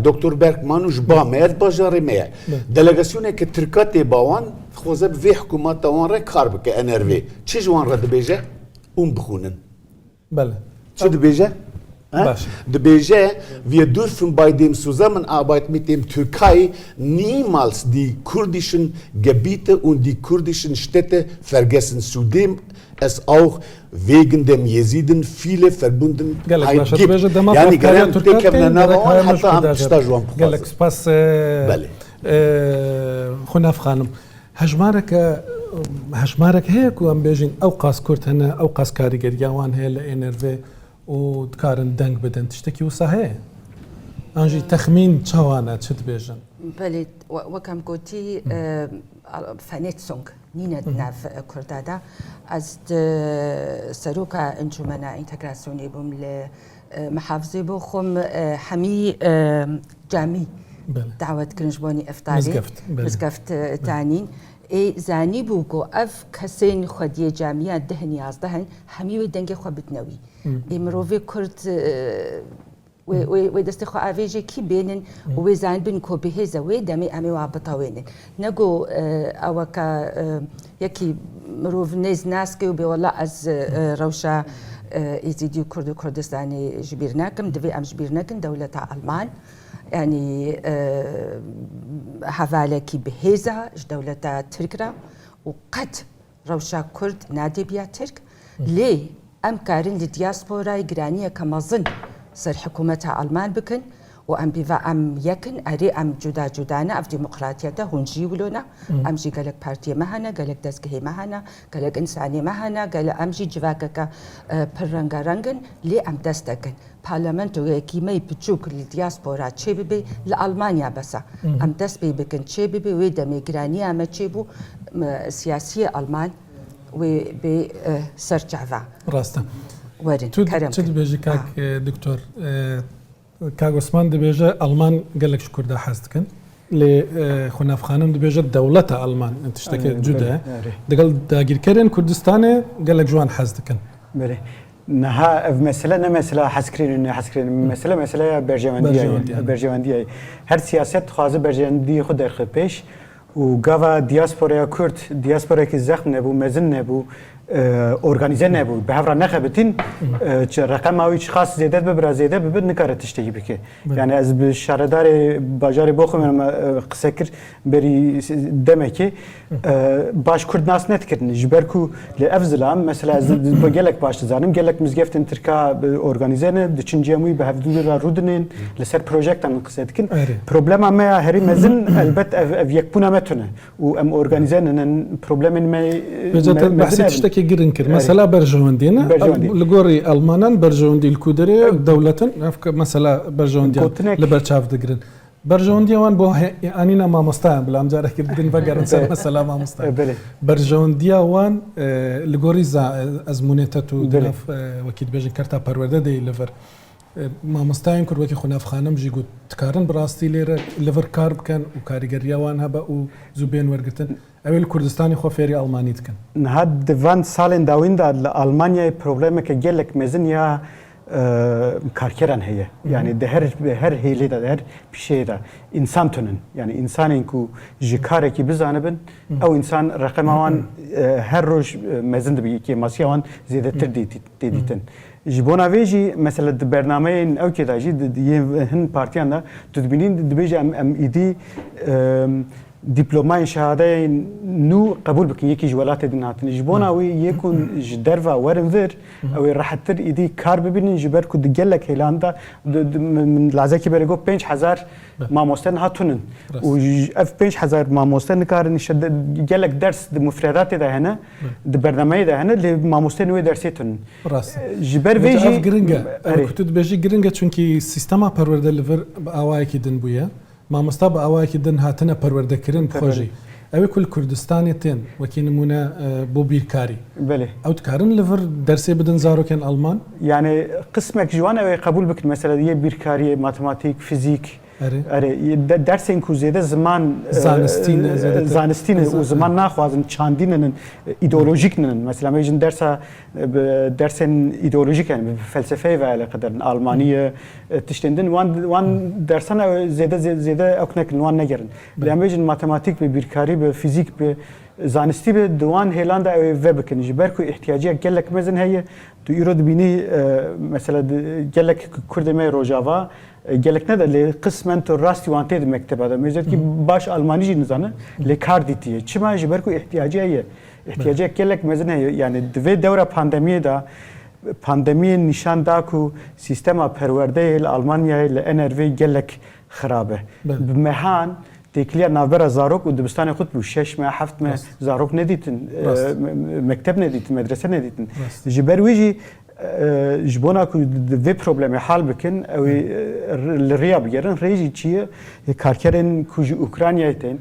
Doktor Berkman û ji ba me ye, bajarê me ye. Delegasyoneke Tirka tê bawan, dixwaze bi vê hikûmeta wan re kar bike NRV. Çi ji wan re dibêje? Hûn bixûnin. Çi dibêje? Dibêje wir dürfen bei dem Zusammenarbeit mit dem Türkei niemals die kurdischen Gebiete und die kurdischen Städte vergessen, zudem es auch wegen dem Jesiden viele Verbundenheit gibt. Yani gelen tekevne navan hatta am stajwan gelek spas خناف خانم هەژمارێک هەیە و ئەم بێژین ئەو قاس کورد هەنە ئەو قاس کاریگەریاوان هەیە لە NRV و دکارن دەنگ بدەن تشتێکی وسا هەیە ئەنجی تەخمین چاوانە چت بێژن بەێ وەکەم گوتی فەنێت سۆنگ نینە ناف کوردادا ئەس سەرۆکە ئەنجومەنە ئینتەگراسیۆنی بووم لە محافزەی بۆ خۆم هەمی جامی دعوت کرنجبوونی ئەفتاری مزگەفت تانین زانی بوو گۆ ئەف کەسێن خودیە جامیە دهن یازدەهن هەمی وێ دەنگی خۆ بتنەوی مرۆڤێ کورد وێ دەستی خۆ ئاوێژێکی بێنن وێ زان بن کۆ بەهێزە وێ دەمێ ئەمێ وا بتەوێنن نەگۆ ئەوەکە یەکی مرۆڤ نێز ناسکە و بێوەڵا ئەز ڕەوشە ئیزیدی و کورد و کوردستانی ژبیر ناکەم دەبێ ئەم ژبیر نەکەن دەولەتە ئەڵمان يعني هەڤالێکی بەهێزە ji دەولەتە ترکرا و قەت ڕەوشە کورد نادێ بیا ترک لێ ئەم کارن لە دیاسپۆرای گرانیە کە مەزن سەر حکوومەتە ئەڵمان بکەن و ئەم بیڤ ئەم یەکن ئەرێ ئەم جودا جودانە ئەف دیموقراتیەتە هونجی ولۆنە ئەمژی گەلک پارتیە مەهەنە گەلک دەستگەهێ مەهەنە گەلک ئینسانی مەهەنە گەلە ئەمژی جواکەکە پر ڕەنگە ڕەنگن لێ ئەم دەست دەکەن پارلەمەنتۆیەکی مەی بچووک لە دیاسپۆرا چێ ببێ لە ئەڵمانیا بەسە ئەم دەست پێی بکەن چێ ببێ وێ دەمێ گرانی ئەمە چێ بوو سیاسیە ئەڵمان وێ بێ سەرچاڤا ڕاستە وەرن چ دەبێژی کاک دکتۆر کاک عوسمان دەبێژە ئەڵمان گەلێک کووردا حەز دکەن لێ خونافخانم دەبێژە دەوڵەتە ئەڵمان تشتێکە جودە دەگەڵ داگیرکەرێن کوردستانێ گەلێک جوان حەز دکەن نها مثلا نه مثلا حسکرین نه حسکرین مثلا برجواندی هر سیاست خوازه برجواندی خود در پیش و گاوا دیاسپورا کورد دیاسپورا که زخم نبود مزن نبود organize نبود به هفته نخبتین چه رقم هایی خاص زیادت ببره زیاده ببود نکاره تشتگی بکه یعنی از به شهردار باجاری بخوام قصه کرد بری دمه که باش کرد ناس نت کردن جبر کو لافزلام مثلا از با گلک باش زانم گلک مزگفتن ترکا organize نه دچنجی موی به هفته دو رودنین لسر پروژکت هم قصه کن پروبلم ما هری مزن البته یک پونه متونه و ام organize نه پروبلم ما گرن کرد مثلا برژەوەندیە لەگۆڕی ئەڵمانان بەرژەوەندی الکودرێ دەوڵەتن مثلا بەرژەوەندیان لە بەرچاو دەگرن بەرژەوەندیەوان بۆ ئەنینە مامۆستایان بەڵام جارێکردن بەگەڕن سەر مەسەلا مامۆستا بەرژەوەندیاوان لە گۆڕی ئەزمونێتە و وەکی بێژن کەرتا پەروەردە دەی لەڤەر مامۆستایان کوردوەکی خونافخانەم ژی گوت تکارن بڕاستی لێرە لەڤەر کار بکەن و کاریگەریاوان هەبە و زوو بێن وەرگتن ئەوێ کوردستانی خۆ فێری ئەڵمانی دکەن نهاد دوان ساڵێن داویندا لە ئەڵمانیای پرۆبلێمێکە گەلێک مێزن یا کارکێران هەیە یعنی هەر هێلێدا هەر پیشێدا ئینسان تونن یعنی ئینسانێک و ژی کارێکی بزانە بن ئەو ئینسان ڕقەمەوان هەر ڕۆژ مەزن دەبی کێماسیەوان زیاتر دێدیتن ji bo navêjî mesela di bernameyên ew kêda jî hин partiyan da tu dibînîn dibêje em îdî دیپلمای شهاده نو قبول بکن یکی جوالات دین هاتن جبونا وی یکون جدروا ورن ور او راحتر ایدی کار ببینین جبر کو دگلک هلاندا من لازکی برگو 5000 ماموستن هاتونن و اف 5000 ماموستن کارن شد گلک درس مفردات ده هنا د برنامه ده هنا ل ماموستن وی درسیتون راست جبر ویجی گرنگه كنت بيجي جرنگه چونکی سیستما پرورده لور اوای کی دن بویا مامۆستا بە ئەوایکی دن هاتنە پەروەردەکردن خۆشی ئەوێ کول کوردستانی تێن وەکی نمونە بۆ بیرکاری بله ئەو دکارن لەڤر دەرسێ بدن زارۆکێن ئەڵمان يعني قسمك جوان او قبول بك مثلا دي بيركاري ماتماتيك فيزيك اري درسين كو زياده زمان زانستين وزمان ناخوازن چاندينن ايديولوژيكن مثلا ميجن درسن ايديولوژيك يعني فلسفه و قدر المانيه تشتندن وان درسنا زياده اكنك وان نگرن لما ميجن ماتماتيك بيركاري بفيزيك زانستی به دوان هیلاندا او و بکنی جبر کو احتیاجی گلک مزن هي تو ایراد بینی مثلا گلک کردمه روجاوا گلک نه ل قسمن تو راستی وانته مکتب ده مزد کی باش آلمانی نزانه ل کار دیتی چما جبر کو احتیاجی گلک مزن هي يعني دو دوره پاندمی نشان دا کو سیستما پرورده المانیا ل انرژی گلک خرابه بمهان تکلیه نابر زاروک و دبستان خود بو 6 ماه 7 ماه زاروک ندیتن مکتب ندیتن مدرسه ندیتن جبر ویجی جبونا کو و پروبلم حل بکن او الریا بگیرن ریجی چیه کارکرین کوج اوکراینیا تین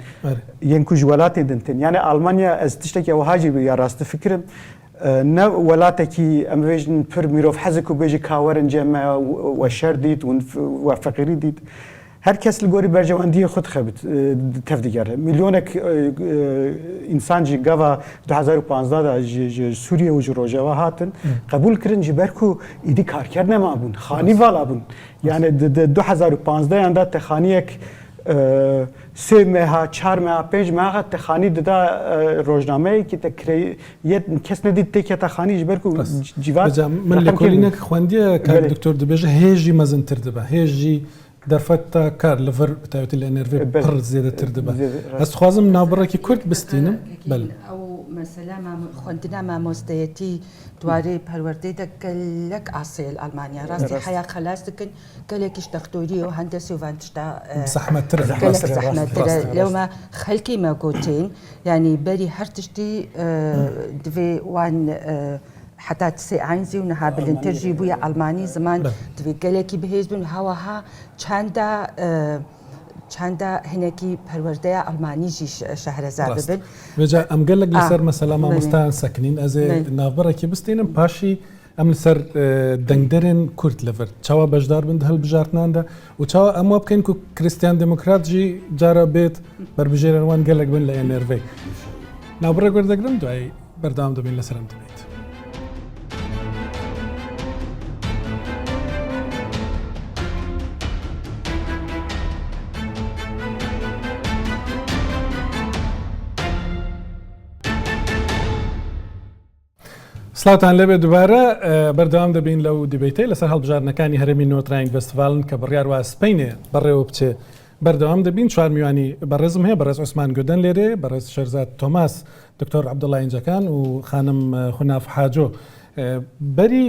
ین کوج ولات دنتن یعنی آلمانیا از تشتکی او حاجی یا راست فکرم نه ولاتکی امویجن پر میروف حزک و بیجی کاورن جمع و شر دید و فقیری دید هر کس لگوری برجواندی خود خبت تفدیگره میلیونک انسان جی گاوا 2015 سوریه و روجاوا هاتن قبول کردن جبر کو ایدی کارکر نما بون خانی والا بون یعنی 2015 انده تخانیک 3 ماه 4 ماه 5 ماه تخانی دادا روزنامه کی تکری یه کس ندید که تخانی جبر کو جیوات من لکولینک خواندیه که دکتر دبیجه هیجی مزن تردبه هیجی درفتا کار لفر بتاعت الانرفي بر زيادة تردبه هست خوازم نابرة كي كرت بستينم بل او مثلا ما خندنا ما مستيتي دواري بهالوردي لك اصيل المانيا راسي حياه خلاص لكن قالك اشتغلتي وهندسه وفانتشتا زحمه ترى زحمه ترى لو ما خلكي ما قوتين يعني بري هرتشتي دفي وان حتى تسي عينزي ونها بالانترجي بويا ألماني زمان تبي قالكي بهيزبن هواها چندا هناكي پرورده ألماني جي شهر زاببن وجا أم قال لك لسر مثلا ما مستان ساكنين أزي نافبرا كي بستينم باشي أم لسر دنگدرن كورت لفر چاوا بجدار بند هل بجارتنان دا و چاوا أمو بكين كو كريستيان ديمقراط جي جارا بيت بربجيران وان قال لك بن لأنرفي نافبرا قرد اقرم دعي بردام دبين لسر أم دبيت سلاوتان لێبێ دووبارە بەردەوام دەبین لەو دیبیتەی لەسەر هەڵبژارنەکانی هەرێمی نۆترانگ فستیڤالن کە بڕیار وا سپینێ بەڕێوە بچێ بەردەوام دەبین چوار میوانی بەڕێزم هەیە بەڕێز عوسمان گودەن لێرێ بەڕێز شەرزاد تۆماس دکتۆر عەبدوڵڵا ئینجەکان و خانم خوناف حاجۆ بەری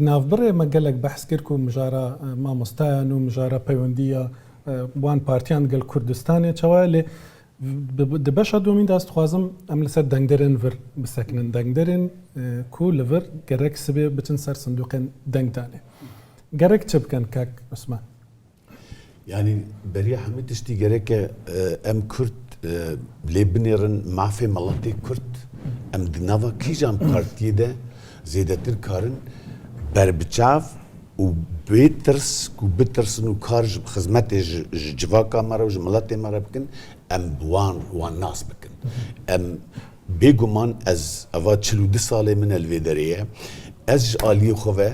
ناوبڕێ مەگەلێک بەحس کرد و مژارە مامۆستایان و مژارە پەیوەندیە وان پارتیان گەل کوردستانێ چاوە لێ دبش دومین دست خوازم ام لسر دنگدرن ور بسکنن دنگدرن کو لور گرک سبه بتن سر صندوقن دنگ دانه گرک چه بکن کاک عثمان يعني بريا حمد تشتي جريك ام كرت لبنيرن معفي ملاتي كرت ام دنافا كيجان بارتي ده زيادتر كارن بربچاف و بيترس كو بترسن و كارج خدمت جواكا مرا و ملاتي مرا بكن ام وان ناس بكن ام بيگومان از اوا 42 ساله من الویدریه از آلی خواه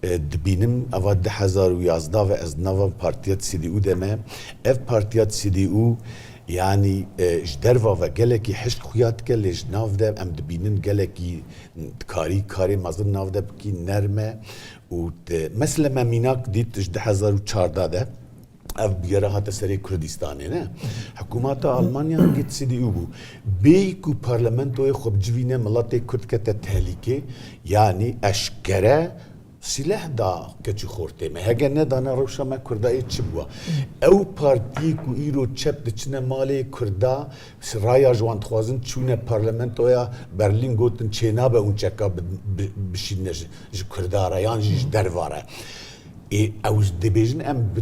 دبینم اوا 2011 و از نوا پارتیات سی دی او دمه اف پارتیات سی دی او يعني جدروا و گلکی حشت خویات کلیش ناف ده ام دبینن گلکی کاری مازن ناف ده بکی نرمه و مثل ما میناک دیت 2014 ده ev yara hata serê Kurdistanê ne hikûmeta Almanya git CDU bû bê ku parlamentoyê xwe bicivîne miletê Kurd kete tehlîkê yanî eşkere silah da keçû xortê me hege nedana rewşa me Kurdayê çi bûye ew partiyê ku îro çep diçine malê Kurda raya ji wan dixwazin çûne parlamentoya Berlîn gotin çênabe hûn çeka bişîne ji Kurda re yan jî ji derva re ew dibêjin em bi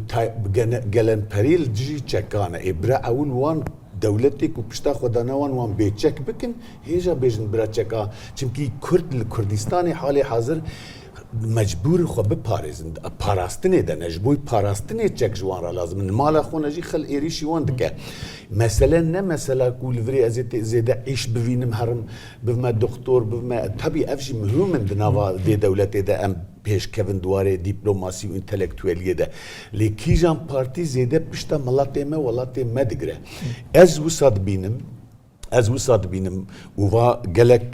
gelenperî li dijî çekane bira ewil wan dewletê ku pişta xwedana wan wan bêçek bikin hêja bêjin bira çeka çimkî Kurd li Kurdistanê halê hazir mecbûr xwe biparêzin parastinê de ne ji bo parastinê çek ji wan re lazim mala xwe ne jî xil êrîşî wan dike mesele ne mesela ku li virê ez ê zêde êş bivînim herim bivme doktor bivme tabii ev jî mühim in di nava vê dewletê de em pêşkevin dwarê dîplomasî û întelektueliyê de lê kîjan partî zêde pişta miletê me welatê me digire ez wisa dibînim û va gelek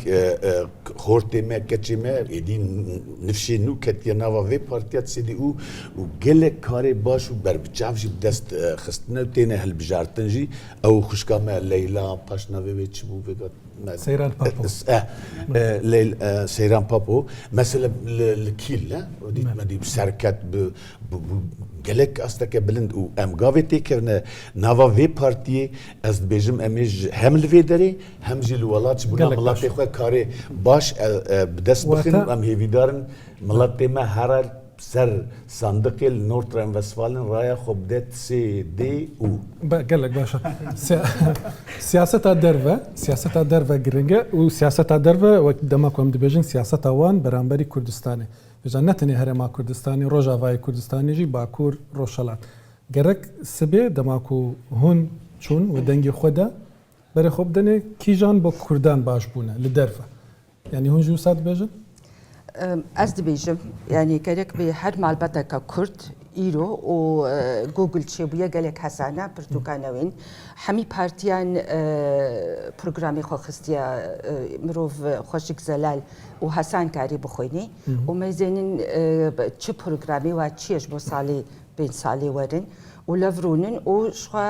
xortê me keçê me êdî nifşê nû ketiye nava vê partiya CDU û gelek karê baş û berbiçav jî bi dest xistina û têne hilbijartin jî ew xwişka me Leyla paşnavê wê çi bû vê Seyran Papo. Seyran Papo mesela li Kîl ne me dî serket bi gelek asteke bilind û em gavê têkevne nava vê partiyê ez dibêjim em ê hem li vê derê hem jî li welat ji bûna miletê xwe karê baş bi dest bixin û em hêvîdarin miletê me here ser sandiqê li North Rhine-Westphalên raya xwe bide CD û gelek başa siyaseta derve giringe û siyaseta derve wek dema ku em dibêjin siyaseta wan beramberî Kurdistanê Vêja ne tenê Herêma Kurdistanê Rojavayê Kurdistanê jî Bakur Rojhilat gerek sibê dema ku hûn çûn û dengê xwe de berê xwe bidinê kîjan bo Kurdan baş bûne li derve yanî hûn jî wisa dibêjin Ez dibêjim yanî gerek bê her malbateka Kurd îro û Google çêbûye gelek hesane pirtûkanewên hemî partiyan programê xwe xistiye mirov Xweşik Zelal û Hesan karî bixwînî û mêzênin çi programê wa çi ye ji bo salê bên salê werin û levrûnin û ji xwe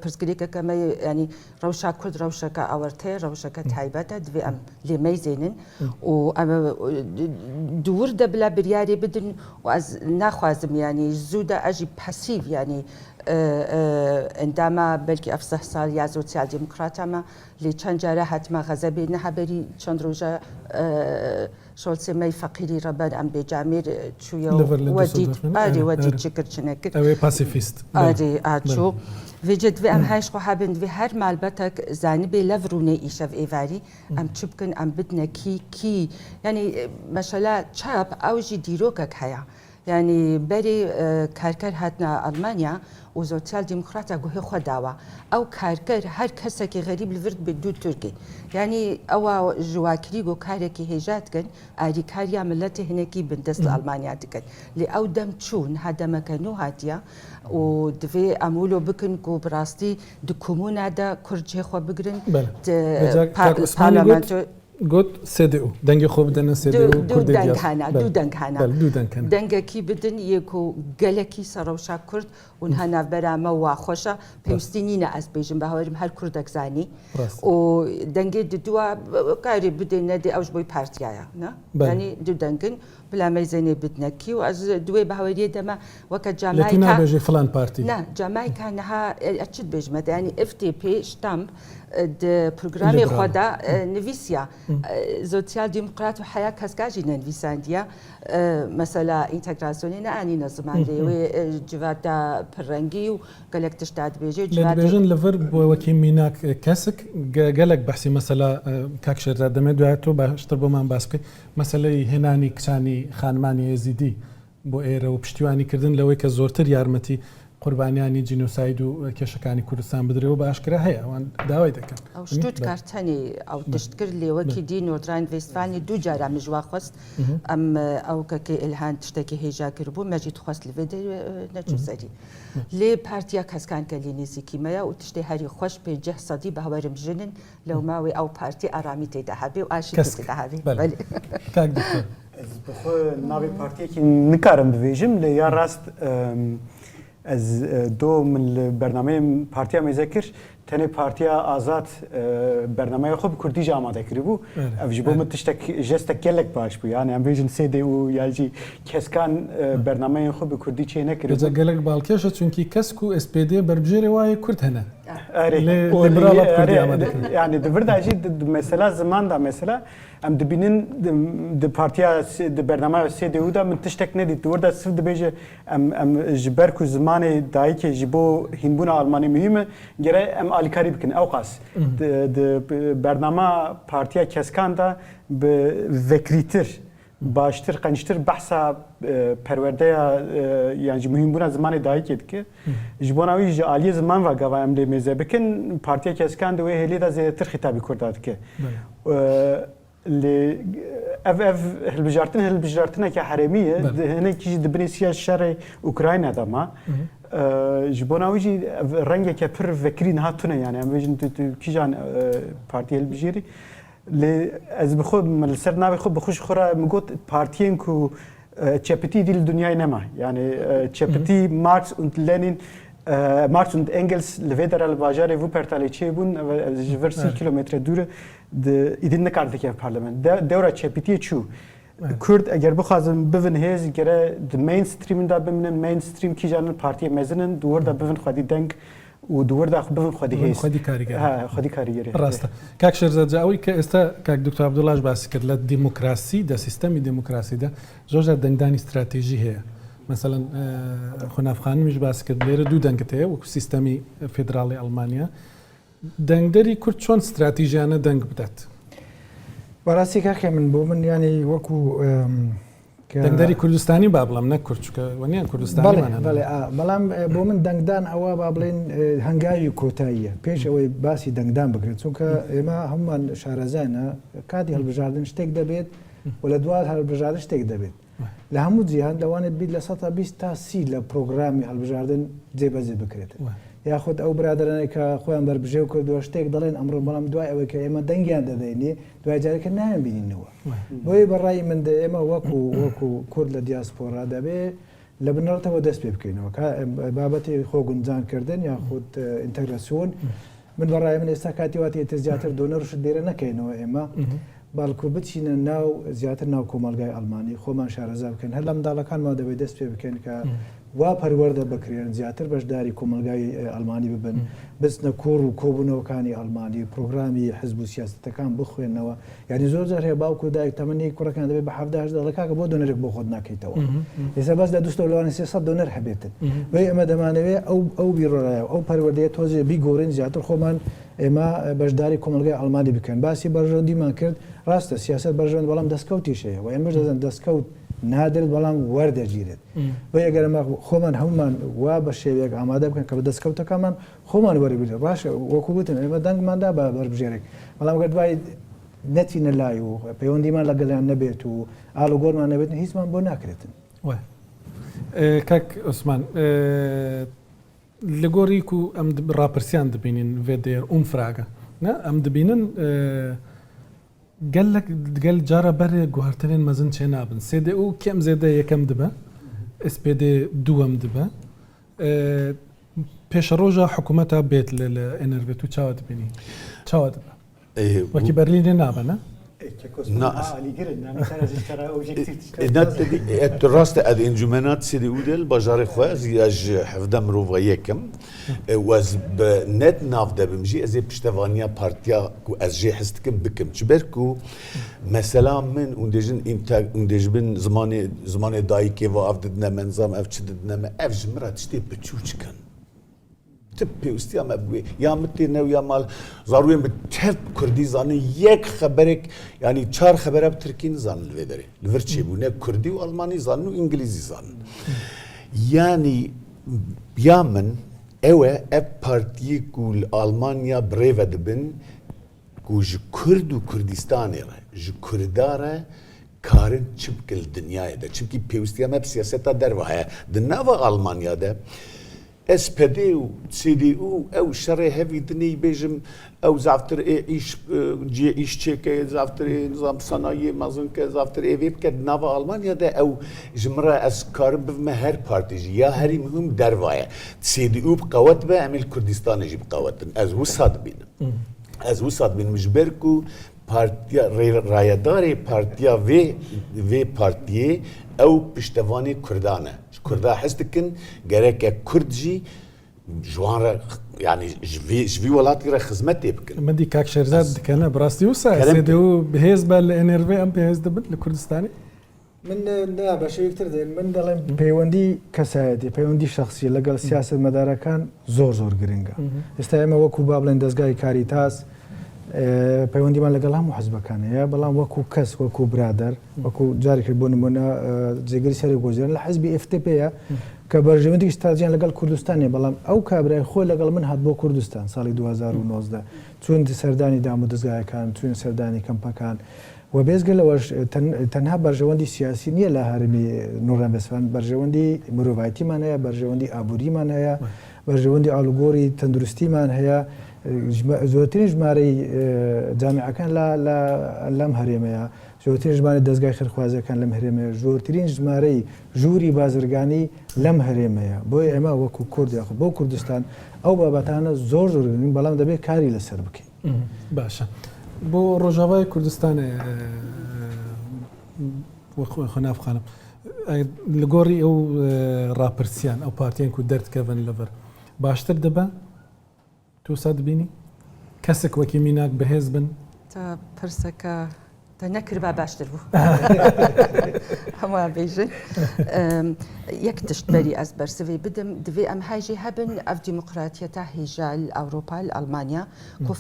pirsgirêkeke me yanî rewşa Kurd rewşeke awirtê rewşeke taybet e divê em lê mêzênin û em dûr de bila biryarê bidin û ez naxwazim yanî zû de ez jî pasîv yanî endama belkî ev 10 sal ya sosyal demokrata me lê çend care hatime xezebê neheberî çend roja Şolsê me feqîrî re ber em bêcamêr çûye we dît çikirçinekir ew ê pasîfîst çû vê divê em heş xwe hebin divê her malbetek zanibê lev rûnê îşev êvarî em çi bikin em bidine kî yanî mesela çap ew jî dîrokek heye yanî berê karker hatine Almanya û sosyal demokrata guhê xwe dawa ew karker her kesekî xerîb li vir bi dû Tirkê yanî ewa ji wakirî got karekî hêja dikin alîkariya milletê hinekî bin dest li Almanya dikin lê ew dem çû niha demeke nû hatiye û divê em wilo bikin ku bi rastî di komûna de Kurd cihê xwe bigirin parlamento got CDU dengê xwe bidine CDU du deng hene dengekî bidin yê ku gelekî serewşa Kurd û niha navbera me wa xweş e pêwîstî nîne ez bêjim bi hawerim her Kurdek zanî û dengê di duwa karî bidê nedê ew ji bo partiya ye ne yanî du dengin bila mêzênê bidinekî û ez duwê bi haweriyê de me weke Camayka nabêjî filan partî ne Camayka niha çi dibêjim me yanî FDP ştamp د پروگرامی خود نویسیا سوسیال دموکرات و حیا کسکا جی نویسندیا مثلا اینتگراسیونی نه انی نظامی و جواتا پرنگی و گلکتش داد بیجی جواتا بیجن لفر وکی میناک کسک گلک بحثی مثلا کاکشر دادم دواتو باشتر بمان باسکی مثلا هنانی کسانی خانمانی یزیدی بو ایره و پشتیوانی کردن لوی که زورتر یارمتی قوربانیانی جینۆساید و کێشەکانی کوردستان بدرێەوە بە ئاشکرا هەیە ئەوان داوای دەکەن ئەو شتوتکارتەنی ئەو تشتکرد لێوەکی دی نۆردراین وێستفانی دوو جارە مژوا خواست ئەم ئەو کەکەی ئیلهان تشتێکی هێژا کرد بوو مەجید خواست لێ نەچوو سەری لێ پارتیا کەسکان کە لێ نزیکیمەیە و تشتێ هەری خۆش پێ سەدی بە هەوارم ژنن لەو ماوەی ئەو پارتی ئارامی تێدا هەبێ و ئاشی تێدا هەبێ کاک دکتۆر بخۆ ناوی پارتیەکی نکارم ببێژم لە یا ڕاست از دو من برنامه پارتیا مذکر تنه پارتیا آزاد برنامه خوب کردی جا آماده کردی بو افجی بو متشتک جست کلک باش بو یعنی ام بیشن سیده و یالجی کسکان برنامه خوب کردی چه نکردی بجا گلک بالکشه چونکی کسکو اس پی دی بربجری وای کرد هنه آره لیبرال کردی آماده yani دبرداجی مثلا زمان دا مثلا ام دبینن د پارتیا د برنامه سی دی ودا من تشتک ندی دوردا صرف دبیجه ام جبر کو زمان دای که جبو هینبون آلمانی مهمه گره ام آلیکاری بکن اوقاس د برنامه پارتیا کسکان دا به ذکریتر باشتر قنشتر بحثا پرورده yani مهمبونا زمان دای که جبوناوی جالی زمان و گوایم لی میزه بکن پارتیا کسکان دوی هلی دا زیاتر خطابی کرداد که لی اف هلبجارتنا که حرمیه هنه کیش دبنیسیا شر اوکراین داما جبوناوی جی رنگه که پر فکری نهاتونه یعنی ام ویژن کیجان پارتی هلبجیری لی از بخود من سر ناوی خود بخوش خورا مگوت پارتیین کو چپتی دیل دنیای نما یعنی چپتی مارکس und لنین Marx und Engels لفدرال باجار وپرتالی چه بون جور 30 کیلومتر دور ایدین نکرده که پارلمان دورا چپیتی چو کرد اگر بخوازم بفن هیز گره د مینستریم دا بمنن مینستریم کی جانن پارتی مزنن دور دا بفن خودی دنگ و دور دا بفن خودی هیز خودی کاریگر ها خودی کاریگری راسته کاک شرزاد جاوی که استا کاک دکتر عبدالله باس کرد ل دموکراسی دا سیستمی دموکراسی دا زوجر دنگدانی استراتژی هي مثلا خناف خان مش باس کرد لیر دو دنگته و سیستمی فدرالی آلمانیا دنگداری کرد چون استراتژیانه دنگ بدات بەڕاستی کاکە من بۆ من ینی وەکو دەنگداری کوردستانی با بڵام نەکورد چکە وەنیان کوردستانی بەڵام بۆ من دەنگدان ئەوە با بڵێن هەنگاوی کۆتاییە پێش ئەوەی باسی دەنگدان بکرێت چونکە ئێمە هەمومان شارەزانە کاتی هەڵبژاردن شتێک دەبێت و لە دوای هەڵبژاردن شتێک دەبێت لە هەموو جیهان لەوانێت بیت لە 120 تا 30 لە پرۆگرامی هەڵبژاردن جێبەجێ بکرێت یاخود ئەو برادرانێک کە خۆیان بەربژێ و کردووە شتێک دەڵێن ئەمڕۆ بەڵام دوای ئەوەی کە ئێمە دەنگیان دەدەینێ دوای جارێکە نایان بینینەوە بۆیە بەڕای من ئێمە وەکو کورد لە دیاسپۆرا دەبێ لە بنەڕەتەوە دەست پێ بکەینەوە بابەتی خۆ گونجانکردن یاخود ئینتەگراسیۆن من بەڕای من ئێستا کاتی واتێتە زیاتر دۆنەڕش دێرە نەکەینەوە ئێمە باڵکو بچینە ناو زیاتر ناو کۆمەلگای ئەڵمانی خۆمان شارەزا بکەن هەر لە منداڵەکانمان دەبێت دەست پێ بکەن کە وا پەروەردە بکرێن زیاتر بەشداری کۆمەلگای ئەڵمانی ببن بچنە کۆڕ و کۆبوونەوەکانی ئەڵمانی پرۆگرامی حزب و سیاستەکان بخوێنەوە یعنی زۆر جار هەیە باوکو و دایک تەمەنی کوڕەکان دەبێت بە 17 دڵە کاکە بۆ دۆنەرێک بۆ خۆت ناکەیتەوە ئێستا بەس لە 200 دۆنەر هەبێتن بۆی ئەمە دەمانەوێت ئەو بیرۆڕایە ئەو پەروەردەیە تۆزێ بیگۆڕین زیاتر خۆمان ئێمە بەشداری کۆمەلگای ئەڵمانی بکەن باسی بەرژەوەندیمان کرد ڕاستە سیاست بەرژەوەند بەڵام دەستکەوتیش هەیە و ئێمەش دەزان دەستکەوت نادرێت بەڵام وەردەگیرێت بۆ ئەگەر ئەمە خۆمان هەمومان وا بە شێوەیەک ئامادە بکەن کە بە دەستکەوتەکانمان خۆمان وەربگرێت باشە وەکو گوتن ئێمە دەنگماندا بە بەربژێرێک بەڵام گەر دوای نەچینە لای و پەیوەندیمان لەگەڵیان نەبێت و ئاڵ و گۆڕمان نەبێت هیچمان بۆ ناکرێتن کاک عوسمان لە گۆڕی و ئەم ڕاپرسیان دەبینین vێدێر ئومفراگە ئەم دەبینن گەل جارە بەرێ گوهارترین مەزن چێ نابن سێدە و کێم زێدە یەکەم دبە SPD دووەم دبە پێشە ڕۆژە حکوومەتە بێت لە ئەنەربێت و چاوە دبینی چاوە دبە وەکی بەرلینێ نابە راست اد انجمنات سيدي اودل بجاري خواز ياج حفظ مروفا يكم واز بنت ناف دبمجي ازي بشتفانيا بارتيا كو از جي حستكم بكم جبركو مثلا من اندجبن زمان دايكي و افددنا منظم افچدنا ما افج مرات شتي بچوچكن تبي استيام ابوي يا متينا ويا مال ضروري بتهب كردي زاني يك خبرك يعني 4 خبره بتركين زان الفيدري الفرتشي بو نه كردي والماني زان وانجليزي زان يعني يامن اوا اب بارتي كول المانيا بريفا دبن كوج كرد وكردستان ج كرداره كارن چبكل دنيا ده چبكي بيوستيام اب سياستا دروا دنوا المانيا ده SPD و CDU او شر هفی دنی بیجم او زافتر ایش چکه زافتر نظام صنایع مازن که زافتر ایویب که ناو آلمانیا ده او جمره از کارم بفهم هر پارتیجی یا هری مهم دروایه CDU بقوت به امیل کردستان جی بقوتن از وسط بین مجبر کو پارتیا رایدار پارتیا و پارتیه او پشتوانی کردانه کردا حس دکن گرک کردجی جوان يعني جوي ولاتي راه خدمتي بكن مدي كاك شيرزاد كان براستي وسا سيدو بهزب الانرفي ام بهز دبل الكردستاني من لا باش يكتر من دلم بيوندي كسادي بيوندي شخصي لقال السياسه المدار كان زور گرنگا استايما وكو بابلن دزگاي كاريتاس پەیوەندی مان لەگەڵ هەموو حزبەکانەیە بەڵام وەکو کەس وەکو برادەر وەکو جارێکی بۆ نمونە جێگەری سەری گۆژێن لە حزبی FTPە کە بەرژەوەندی استراتیژیان لەگەڵ کوردستانیە بەڵام ئەو کابرای خۆی لەگەڵ من هات بۆ کوردستان ساڵی 2019 چون سەردانی دام و دەستگایەکان چون سەردانی کەمپەکان و بێزگە لەوەش تەنها بەرژەوەندی سیاسی نییە لە هەرمی نوڕەن بەسفان بەرژەوەندی مرۆڤایەتیمان هەیە بەرژەوەندی ئابووریمان هەیە بەرژەوەندی ئاڵوگۆڕی تەندروستیمان هەیە زۆرترین ژمارەی جامعەکان لەم هەرێمەیە زۆرترین ژمارە دەستگای خێرخوازەکان لەم هەرێمەیە زۆرترین ژمارەی ژووری بازرگانی لەم هەرێمەیە بۆی ئێمە وەکو کورد یاخود بۆ کوردستان ئەو بابەتانە زۆر زۆرین بەڵام دەبێت کاری لەسەر بکەین باشە بۆ ڕۆژاوای کوردستانە خۆناف خانم لە گۆڕی ئەو ڕاپرسیان ئەو پارتیان و دەردکەون لەبەر باشتر دەبە تو دبینی کەسێک وەکی میناک بەهێز بن تا پرسەکە تا نەکرد باشتر بوو هەموو بێژن یەک تشتبەری ئەس بەرسەوەی بدەم دەوێ ئەم هاژی هەبن ئەف دیموقراتیەتە هێژا ئەوروپا ئەڵمانیا کۆ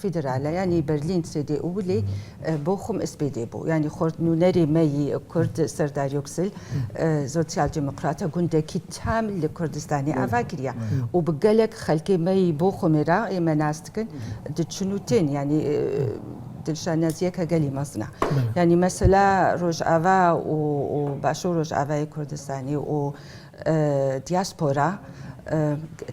فیدرالە ینی بەرلین CDU لێ بۆ خۆم SPD بوو ینی خۆردنونەری مەی کورد سەرداری یۆکسل سۆسیال دیموقراتە گوندێکی تام لە کوردستانی ئاوا کریە و بگەلێک خەلکی مەی بۆ خۆمێرا ئێمە ناستکن دچن و تێن ینی دلشانەزیەکە گەلی مەزنە ینی مەسەلا ڕۆژئاوا و باشوور ڕۆژئاوای کوردستانی و دیاسپۆرا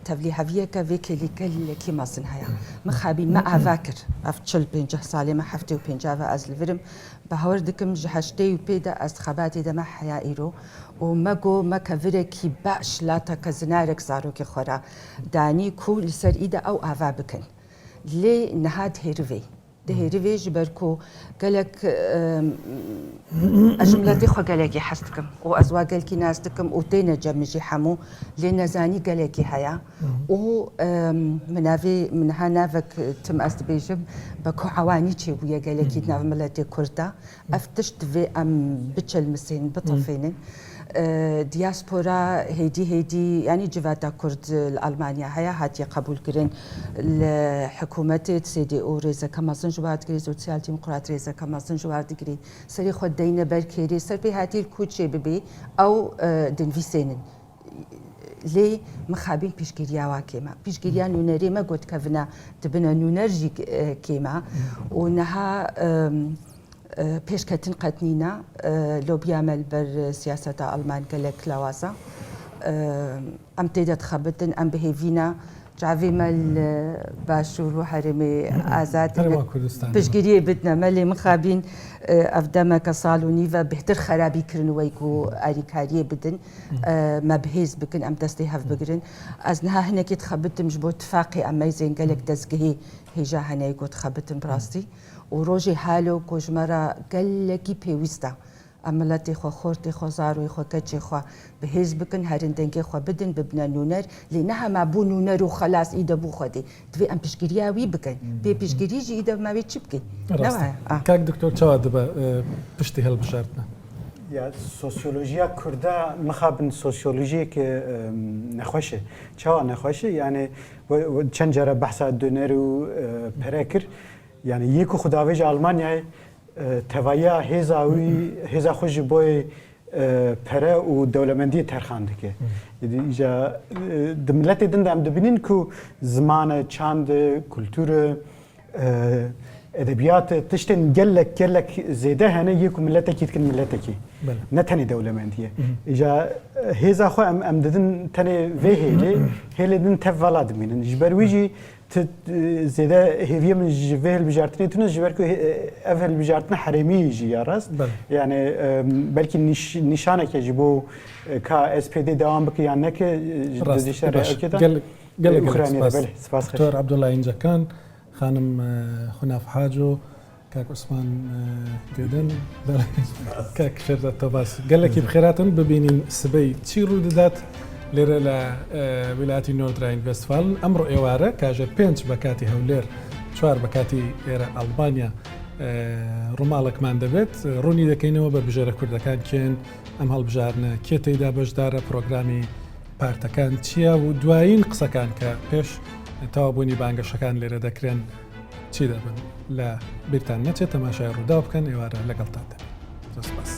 تەولی هەویەکە وێ کلیکەلێکی مەزن هەیە مخابین مە ئاوا کرد ئەف 45 ساڵێ مە 75 ئەز لەورم بە هەوەر دکم ji هەشتەی و پێدا ئەس خەباتی دەمە حیا ئیرۆ و مەگۆ مەکەڤرێکی باش لاتەکە زنارێک زارۆکی خۆرا دانی کو لەسەر ئیدا ئەو ئاوا بکەن لێ نەهات هێروێ دهێروێ ji ber ku gelek ez ji miletê xwe gelekî hez dikim û ez wa gelkî nas dikim û têne cem jî hemû lê nezanî gelekî heya û min ha navek tim ez dibêjim be ku hewanî çêbûye gelekî nav miletê Kurd da ev tişt divê em biçelmisên bitefênin دیاسپۆرا هێدی ینی جڤاتا کورد ئەلمانیا هەیە هاتیە قبولکردن لە حکوومەتێت CDU ڕێزەکە مەزن ژواردگری سۆسیال دیموقرات ڕێزەکە مەزن ژواردگری سەری خۆ دەینە بەرکێری سەر پێی هاتیر کوچێ ببێ ئەو دنویسێنن لێ مخابین پیشگیریاوا کێمە پیشگیریان نوونەرێ مە گوتکەڤنە دبنە نوونەرژی کێمە و نەها پێشکەتن قەتنینە لۆبیامەل بەر سیاسەتە ئەڵمان گەلێک لاوازە ئەم تێدە دخەبتن ئەم بهێڤینە جاڤێمەل باشوور و هەرێمێ ئازاد پشتگیریە بدنەمە لێ مخابین ئەف دەمەکە ساڵ و نیڤە بهتر خەرابیکردنەوەی و ئاریکاریە بدن مە بهێز بکن ئەم دەستی هەف بگرن ئەس نەها هەنێکی دخەبتمش بۆ تفاقی ئەمەی زێنگەلێک دەستگەهی هێژا هەنەی گۆ دخەبتن ڕاستی و ڕۆژی هالۆ کۆژمەرە گەلێکی پێویستە ئەمەلەتی خۆ خۆرتی خۆ زاروی خۆ کەچی خوا بەهێز بکن هەرندەنگی خۆ بدن ببنە نوونەر لێ نەهەما بوو نوونەر و خەلاس ئیدە بوو خۆدی دوێ ئەم پشتگیریاوی بکەین پێ پشتگیریژی ئیدە ماوێت چی بکەین کاک دکتۆر چاوا دەبە پشتی هەڵبژاردنە سۆسیۆلۆژیا کووردا مخابن سۆسیۆلۆژیەکە نەخۆشە چاوا نەخۆشە یانێ چەند جارە بەحسا دونەر و پەرە کرد یعنی یەک و خوداوێژە ئەڵمانیای تەوایە هێزا خۆشی بۆی پەرە و دەوڵەمەندی تەرخان دەکێ دملەتی دندا ئەم دەبینین کو زمانە چاند کولتورە ادبیات تشتن گلک زیده هنه یک ملت کی تکن ملت کی بله. نه تنی دولمندیه اجا هیزا خو ام ددن تنی وهیلی هیلی دن تفولاد مینن جبرویجی زیده هیوی من جوهل بجارتنی تونس جبرکو افل بجارتنا حرمی جی راست یعنی بلکه نشانه که جبو کا اس پی دی دوام بک یعنی که دزیشتر اکیدا اوکراینیا بله سپاس دکتر عبدالله اینجا کان خانم خناف حاجو كاك عثمان قدن كاك شرطة توباس قال لك بخيراتن ببينين سبي تشيرو ددات ليرة ولاية نورد راين فيستفالن أمر إيوارة كاجر بينش بكاتي هولير شوار بكاتي ليرة ألبانيا رومالك مان دبت روني دكينو ببجارة كردكان كين أم هالبجارنا كيتي دا بجدارة بروغرامي بارتكان تشيا ودواين قسكان كبيش تابوني بانگشەکان لێرە دەکرێن چی دەبن لە بیرتان نەچێت تەماشای ڕوودا بکەن ئێوارە لەگەڵتان دەبێت. زۆر سپاس.